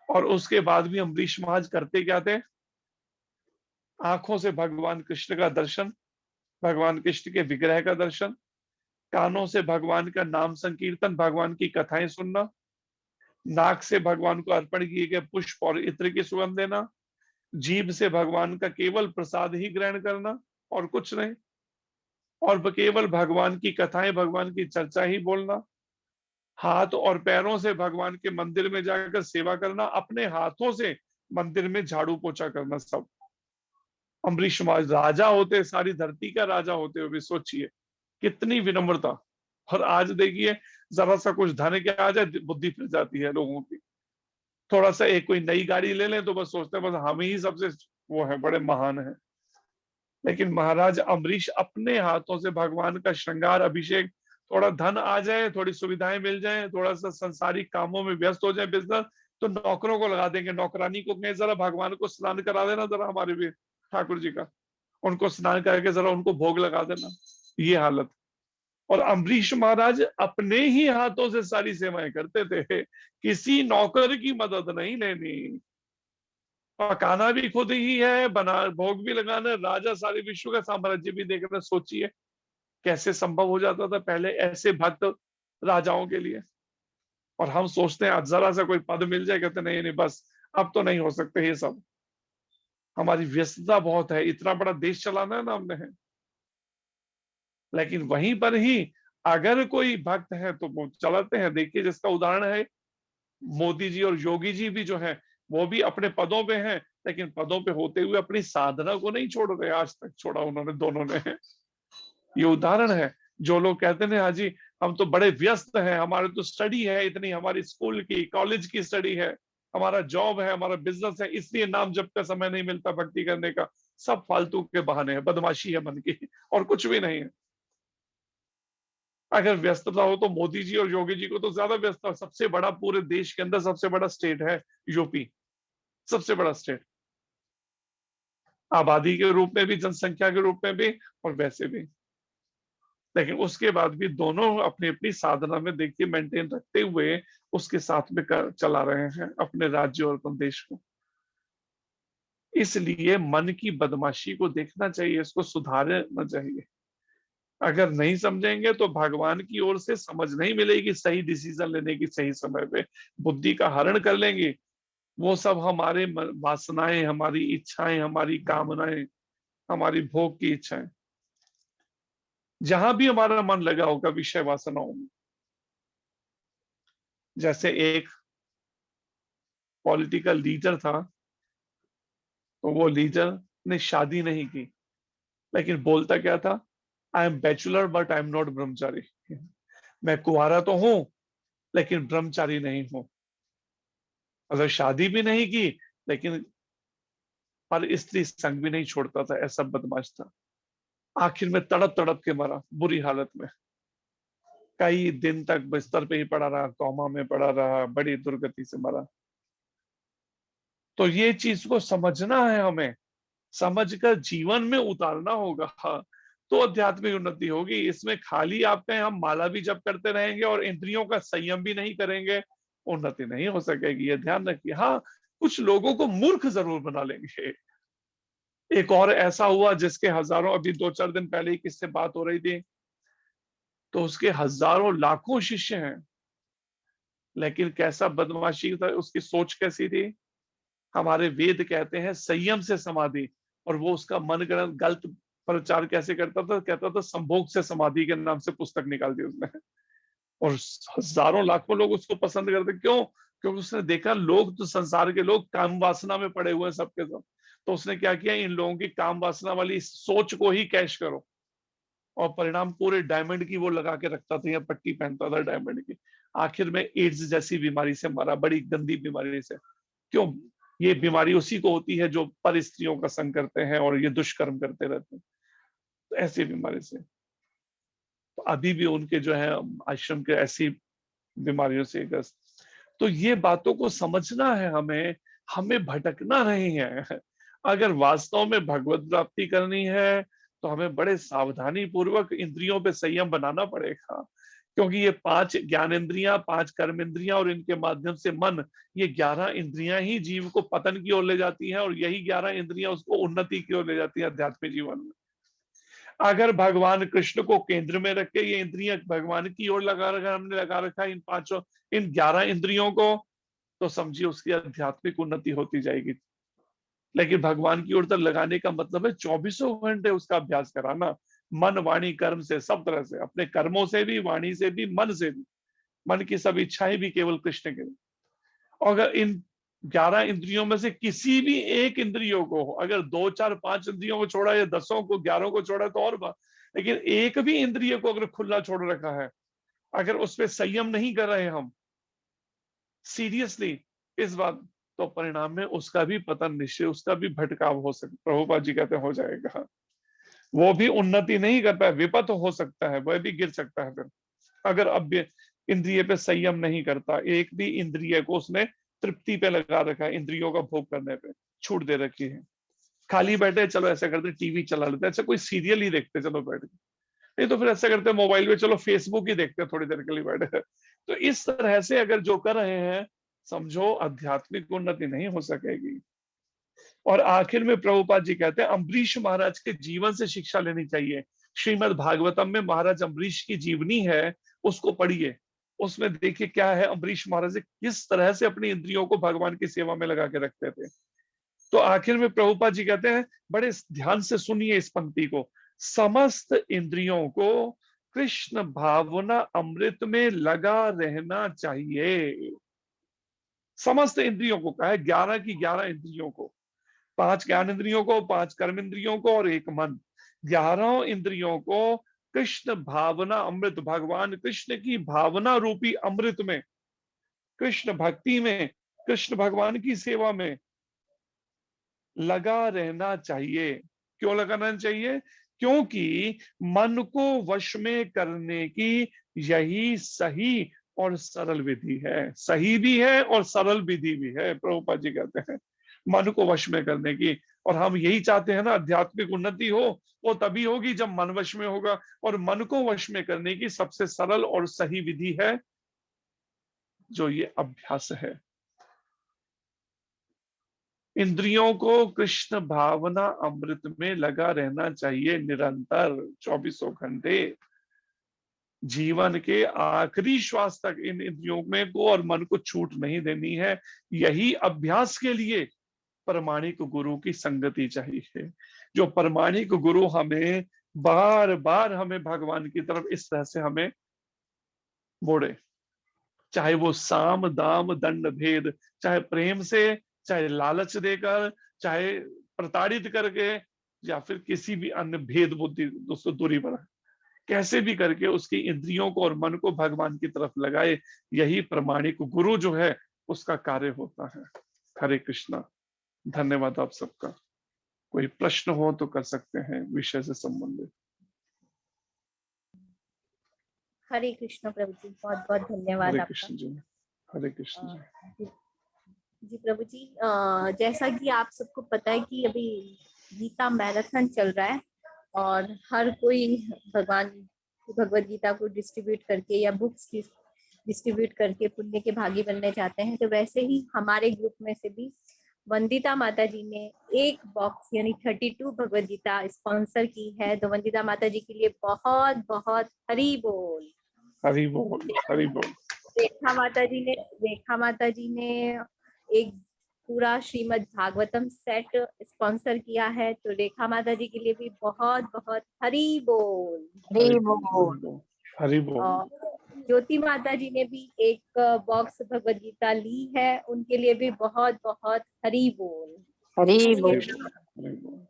Speaker 1: और उसके बाद भी अम्बरीश महाराज करते क्या थे? आंखों से भगवान कृष्ण का दर्शन, भगवान कृष्ण के विग्रह का दर्शन, कानों से भगवान का नाम संकीर्तन, भगवान की कथाएं सुनना, नाक से भगवान को अर्पण किए गए पुष्प और इत्र की सुगंध देना, जीभ से भगवान का केवल प्रसाद ही ग्रहण करना और कुछ नहीं, और केवल भगवान की कथाएं, भगवान की चर्चा ही बोलना, हाथ और पैरों से भगवान के मंदिर में जाकर सेवा करना, अपने हाथों से मंदिर में झाड़ू पोछा करना। सब अम्बरीश महाराज राजा होते, सारी धरती का राजा होते हुए सोचिए कितनी विनम्रता। और आज देखिए, जरा सा कुछ धन के आ जाए, बुद्धि फिर जाती है लोगों की। थोड़ा सा एक कोई नई गाड़ी ले लें तो बस सोचते हैं बस हम ही सबसे वो है, बड़े महान है। लेकिन महाराज अम्बरीश अपने हाथों से भगवान का श्रृंगार, अभिषेक, थोड़ा धन आ जाए, थोड़ी सुविधाएं मिल जाए, थोड़ा सा संसारिक कामों में व्यस्त हो जाए, बिजनेस, तो नौकरों को लगा देंगे, नौकरानी को कहें जरा भगवान को स्नान करा देना, जरा हमारे भी ठाकुर जी का, उनको स्नान करके जरा उनको भोग लगा देना, ये हालत। और अम्बरीश महाराज अपने ही हाथों से सारी सेवाएं करते थे, किसी नौकर की मदद नहीं लेनी, पकाना भी खुद ही है, बना भोग भी लगाना, राजा सारे विश्व का साम्राज्य भी देखना। सोचिए कैसे संभव हो जाता था पहले ऐसे भक्त राजाओं के लिए। और हम सोचते हैं जरा सा कोई पद मिल जाए, कहते नहीं नहीं बस अब तो नहीं हो सकते ये सब, हमारी व्यस्तता बहुत है, इतना बड़ा देश चलाना है ना हमने है। लेकिन वहीं पर ही अगर कोई भक्त है तो वो चलाते हैं। देखिए जिसका उदाहरण है मोदी जी और योगी जी भी जो है, वो भी अपने पदों पे हैं, लेकिन पदों पे होते हुए अपनी साधना को नहीं छोड़ रहे, आज तक छोड़ा उन्होंने, दोनों ने। ये उदाहरण है। जो लोग कहते हैं हाजी हम तो बड़े व्यस्त हैं, हमारे तो स्टडी है इतनी, हमारी स्कूल की कॉलेज की स्टडी है, हमारा जॉब है, हमारा बिजनेस है, इसलिए नाम जप का समय नहीं मिलता भक्ति करने का, सब फालतू के बहाने हैं, बदमाशी है मन की और कुछ भी नहीं है। अगर व्यस्तता हो तो मोदी जी और योगी जी को तो ज्यादा व्यस्तता, सबसे बड़ा पूरे देश के अंदर सबसे बड़ा स्टेट है यूपी, सबसे बड़ा स्टेट, आबादी के रूप में भी, जनसंख्या के रूप में भी और वैसे भी। लेकिन उसके बाद भी दोनों अपनी अपनी साधना में देखिए मेंटेन रखते हुए उसके साथ में चला रहे हैं अपने राज्य और अपने देश को। इसलिए मन की बदमाशी को देखना चाहिए, इसको सुधारना चाहिए। अगर नहीं समझेंगे तो भगवान की ओर से समझ नहीं मिलेगी, सही डिसीजन लेने की सही समय पे बुद्धि का हरण कर लेंगे। वो सब हमारे वासनाएं, हमारी इच्छाएं, हमारी कामनाएं, हमारी भोग की इच्छाएं, जहां भी हमारा मन लगा होगा विषय वासनाओं में। जैसे एक पॉलिटिकल लीडर था, तो वो लीडर ने शादी नहीं की, लेकिन बोलता क्या था, I am bachelor but I am not ब्रह्मचारी। मैं कुंवारा तो हूं लेकिन ब्रह्मचारी नहीं हूं। अगर शादी भी नहीं की लेकिन पर स्त्री संग भी नहीं छोड़ता था, ऐसा बदमाश था। आखिर में तड़प तड़प के मरा, बुरी हालत में, कई दिन तक बिस्तर पे ही पड़ा रहा, कोमा में पड़ा रहा, बड़ी दुर्गति से मरा। तो ये चीज को समझना है हमें, समझकर जीवन में उतारना होगा, तो आध्यात्मिक उन्नति होगी। इसमें खाली आप कहें हम माला भी जप करते रहेंगे और इंद्रियों का संयम भी नहीं करेंगे, उन्नति नहीं हो सकेगी, ये ध्यान रखिए। हाँ, कुछ लोगों को मूर्ख जरूर बना लेंगे। एक और ऐसा हुआ जिसके हजारों, अभी 2-4 दिन पहले ही किससे बात हो रही थी, तो उसके हजारों लाखों शिष्य हैं, लेकिन कैसा बदमाशी था, उसकी सोच कैसी थी। हमारे वेद कहते हैं संयम से समाधि, और वो उसका मन गलत प्रचार कैसे करता था, कहता था संभोग से समाधि के नाम से पुस्तक निकाल दी उसने, और हजारों लाखों लोग उसको पसंद करते। क्यों? क्योंकि उसने देखा लोग तो, संसार के लोग काम वासना में पड़े हुए हैं सबके सब। तो उसने क्या किया, इन लोगों की काम वासना वाली सोच को ही कैश करो, और परिणाम पूरे डायमंड की वो लगा के रखता था या पट्टी पहनता था डायमंड की। आखिर में एड्स जैसी बीमारी से मरा, बड़ी गंदी बीमारी से। क्यों? ये बीमारी उसी को होती है जो पर स्त्रियों का संग करते हैं और ये दुष्कर्म करते रहते हैं, तो ऐसी बीमारी से। तो अभी भी उनके जो है आश्रम के ऐसी बीमारियों से ग्रस्त। तो ये बातों को समझना है हमें, हमें भटकना नहीं है। अगर वास्तव में भगवत प्राप्ति करनी है तो हमें बड़े सावधानी पूर्वक इंद्रियों पे संयम बनाना पड़ेगा, क्योंकि ये 5 ज्ञानेंद्रियां, 5 कर्मेंद्रियां और इनके माध्यम से मन, ये 11 इंद्रियां ही जीव को पतन की ओर ले जाती हैं, और यही 11 इंद्रियां उसको उन्नति की ओर ले जाती है आध्यात्मिक जीवन में। अगर भगवान कृष्ण को केंद्र में रख के ये इंद्रियां भगवान की ओर हमने लगा रखा है, इन 11 इंद्रियों को, तो समझिए उसकी आध्यात्मिक उन्नति होती जाएगी। लेकिन भगवान की ओर तक लगाने का मतलब है 24 घंटे उसका अभ्यास कराना, मन वाणी कर्म से, सब तरह से, अपने कर्मों से भी, वाणी से भी, मन से भी। मन की सब इच्छाएं भी केवल कृष्ण के लिए। और अगर इन 11 इंद्रियों में से किसी भी एक इंद्रियों को, अगर 2, 4, 5 इंद्रियों को छोड़ा या 10 को, 11 को छोड़ा तो और बात, लेकिन एक भी इंद्रिय को अगर खुला छोड़ रखा है, अगर उस पर संयम नहीं कर रहे हम सीरियसली इस बात, तो परिणाम में उसका भी पतन निश्चय, उसका भी भटकाव हो सकता, प्रभुपाद जी कहते हो जाएगा। वो भी उन्नति नहीं कर पाए, विपत हो सकता है, वह भी गिर सकता है फिर, अगर अब इंद्रिय पे संयम नहीं करता। एक भी इंद्रिय को उसने तृप्ति पे लगा रखा है, इंद्रियों का भोग करने पे छूट दे रखी है। खाली बैठे चलो ऐसा करते टीवी चला लेते, अच्छा कोई सीरियल ही देखते चलो बैठ के, नहीं तो फिर ऐसा करते मोबाइल पे चलो फेसबुक ही देखते थोड़ी देर के लिए बैठे। तो इस तरह से अगर जो कर रहे हैं, समझो आध्यात्मिक उन्नति नहीं हो सकेगी। और आखिर में प्रभुपाद जी कहते हैं अम्बरीश महाराज के जीवन से शिक्षा लेनी चाहिए। श्रीमद् भागवतम में महाराज अम्बरीश की जीवनी है, उसको पढ़िए। उसमें देखिए क्या है, अम्बरीश महाराज किस तरह से अपनी इंद्रियों को भगवान की सेवा में लगा के रखते थे। तो आखिर में प्रभुपाद जी कहते हैं, बड़े ध्यान से सुनिए इस पंक्ति को, समस्त इंद्रियों को कृष्ण भावना अमृत में लगा रहना चाहिए। समस्त इंद्रियों को कहा है, 11 की 11 इंद्रियों को, 5 ज्ञान इंद्रियों को, 5 कर्म इंद्रियों को और 1 मन, 11 इंद्रियों को कृष्ण भावना अमृत, भगवान कृष्ण की भावना रूपी अमृत में, कृष्ण भक्ति में, कृष्ण भगवान की सेवा में लगा रहना चाहिए। क्यों लगाना चाहिए? क्योंकि मन को वश में करने की यही सही और सरल विधि है। सही भी है और सरल विधि भी है। प्रभुपाद जी कहते हैं मन को वश में करने की, और हम यही चाहते हैं ना, आध्यात्मिक उन्नति हो वो तभी होगी जब मन वश में होगा। और मन को वश में करने की सबसे सरल और सही विधि है जो ये अभ्यास है। इंद्रियों को कृष्ण भावना अमृत में लगा रहना चाहिए निरंतर 24 घंटे, जीवन के आखिरी श्वास तक इन इंद्रियों में को और मन को छूट नहीं देनी है। यही अभ्यास के लिए प्रमाणिक गुरु की संगति चाहिए, जो प्रमाणिक गुरु हमें बार बार हमें भगवान की तरफ इस तरह से हमें मोड़े, चाहे वो साम दाम दंड भेद, चाहे प्रेम से, चाहे लालच देकर, चाहे प्रताड़ित करके, या फिर किसी भी अन्य भेद बुद्धि दोस्तों दूरी पर, कैसे भी करके उसकी इंद्रियों को और मन को भगवान की तरफ लगाए। यही प्रमाणिक गुरु जो है उसका कार्य होता है। हरे कृष्णा। धन्यवाद आप सबका। कोई प्रश्न हो तो कर सकते हैं विषय से संबंधित।
Speaker 5: हरे कृष्ण प्रभु जी, बहुत बहुत धन्यवाद
Speaker 1: हरे
Speaker 5: आपका।
Speaker 1: कृष्ण जी। हरे कृष्ण जी।
Speaker 5: जी प्रभु जी, जैसा कि आप सबको पता है कि अभी गीता मैराथन चल रहा है और हर कोई भगवान भगवद गीता को डिस्ट्रीब्यूट करके या बुक्स डिस्ट्रीब्यूट करके पुण्य के भागी बनने चाहते हैं। तो वैसे ही हमारे ग्रुप में से भी वंदिता माता जी ने एक बॉक्स यानी 32 भगवद गीता स्पॉन्सर की है। तो वंदिता माता जी के लिए बहुत बहुत हरि बोल।
Speaker 1: हरि बोल, हरि बोल।
Speaker 5: रेखा माता जी ने एक पूरा श्रीमद् भागवतम सेट स्पॉन्सर किया है, तो रेखा माता जी के लिए भी बहुत बहुत हरि बोल।
Speaker 3: हरि बोल।
Speaker 1: हरि बोल।
Speaker 5: और ज्योति माता जी ने भी एक बॉक्स भगवद गीता ली है, उनके लिए भी बहुत बहुत हरि बोल।
Speaker 3: हरि बोल।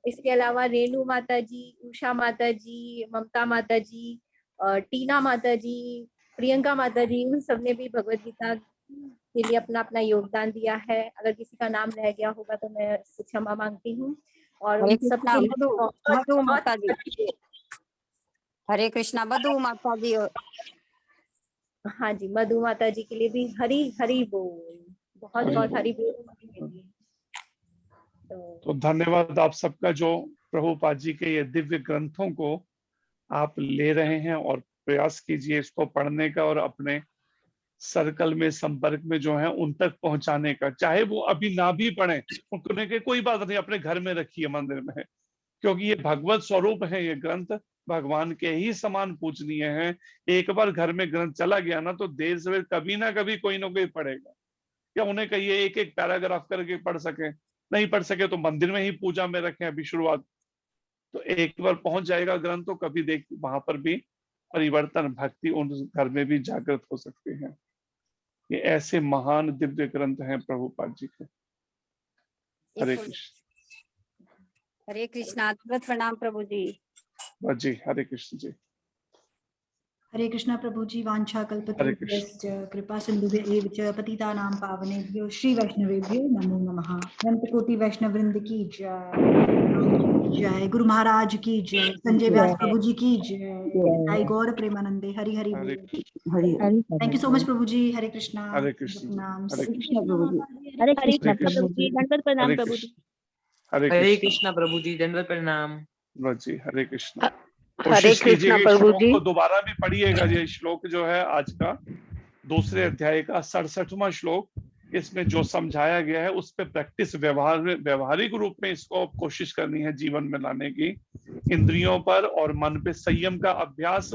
Speaker 5: इसके अलावा रेणु माता जी, उषा माता जी, ममता माता जी, टीना माता जी, प्रियंका माता जी, उन सबने भी भगवद गीता के लिए अपना अपना योगदान दिया है। अगर किसी का नाम रह गया होगा तो मैं क्षमा मांगती हूँ। और
Speaker 3: हरे
Speaker 5: उन
Speaker 3: कृष्णा
Speaker 5: सबके लिए
Speaker 3: मधु
Speaker 5: बहुत
Speaker 3: माता जी।
Speaker 5: बहुत
Speaker 3: हरे कृष्णा मधु माता जी।
Speaker 5: हाँ जी, मधु माता जी के लिए भी हरि हरि बोल, बहुत बहुत हरि बोल।
Speaker 1: तो धन्यवाद आप सबका जो प्रभुपाद जी के ये दिव्य ग्रंथों को आप ले रहे हैं, और प्रयास कीजिए इसको पढ़ने का और अपने सर्कल में, संपर्क में जो है उन तक पहुंचाने का। चाहे वो अभी ना भी पढ़े, उनके के कोई बात नहीं, अपने घर में रखिए, मंदिर में, क्योंकि ये भगवत स्वरूप है। ये ग्रंथ भगवान के ही समान पूजनीय है। एक बार घर में ग्रंथ चला गया ना, तो देर से कभी ना कभी कोई ना कोई पढ़ेगा। या उन्हें कहिए एक एक पैराग्राफ करके पढ़ सके, नहीं पढ़ सके तो मंदिर में ही पूजा में रखें अभी शुरुआत। तो एक बार पहुंच जाएगा ग्रंथ, तो कभी देख वहां पर भी परिवर्तन, भक्ति उन घर में भी जागृत हो सकते हैं। ये ऐसे महान दिव्य ग्रंथ हैं प्रभुपाद जी के। हरे कृष्ण।
Speaker 3: हरे कृष्णा। प्रणाम प्रभु जी।
Speaker 1: जी हरे कृष्ण जी।
Speaker 2: हरे कृष्णा प्रभु जी। वांछा
Speaker 1: हरे
Speaker 2: कल्पतरुभ्यश्च कृपा सिन्धुभ्येव च पतितानां पावनेभ्यो श्री वैष्णवेभ्यो नमो नमः। अनंत कोटि वैष्णव वृंद की जय, गुरु महाराज की जय, संजय व्यास प्रभु जी की जय, जय गौर प्रेमानंदे। हरि हरि बोल। थैंक यू सो मच प्रभु जी। हरे कृष्णा।
Speaker 1: हरे कृष्ण।
Speaker 2: प्रणाम।
Speaker 1: हरे कृष्ण।
Speaker 4: हरे कृष्ण प्रभु जी, दंडवत प्रणाम प्रभु जी।
Speaker 1: हरे
Speaker 8: कृष्णा प्रभु जी, दंडवत प्रणाम।
Speaker 1: जी हरे कृष्ण।
Speaker 6: हरे
Speaker 1: कोशिश कीजिए
Speaker 6: कृष्णा
Speaker 1: कि
Speaker 6: प्रभु
Speaker 1: श्लोक
Speaker 6: जी।
Speaker 1: को दोबारा भी पढ़िएगा। ये श्लोक जो है आज का दूसरे अध्याय का 67वां श्लोक, इसमें जो समझाया गया है उस पर प्रैक्टिस, व्यवहारिक रूप में इसको कोशिश करनी है जीवन में लाने की। इंद्रियों पर और मन पे संयम का अभ्यास,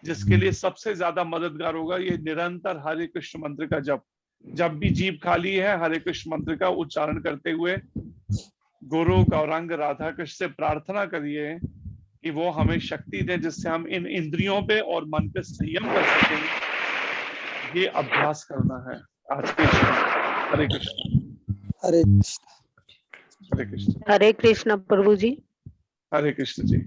Speaker 1: जिसके लिए सबसे ज्यादा मददगार होगा ये निरंतर हरे कृष्ण मंत्र का जप। जब भी जीभ खाली है, हरे कृष्ण मंत्र का उच्चारण करते हुए गुरु गौरांग राधा कृष्ण से प्रार्थना करिए कि वो हमें शक्ति दे, जिससे हम इन इंद्रियों पे और मन पे संयम कर सकें। ये अभ्यास करना है आज के श्लोक। हरे कृष्ण।
Speaker 9: हरे
Speaker 1: हरे कृष्ण।
Speaker 6: हरे कृष्णा प्रभु जी।
Speaker 1: हरे कृष्ण जी।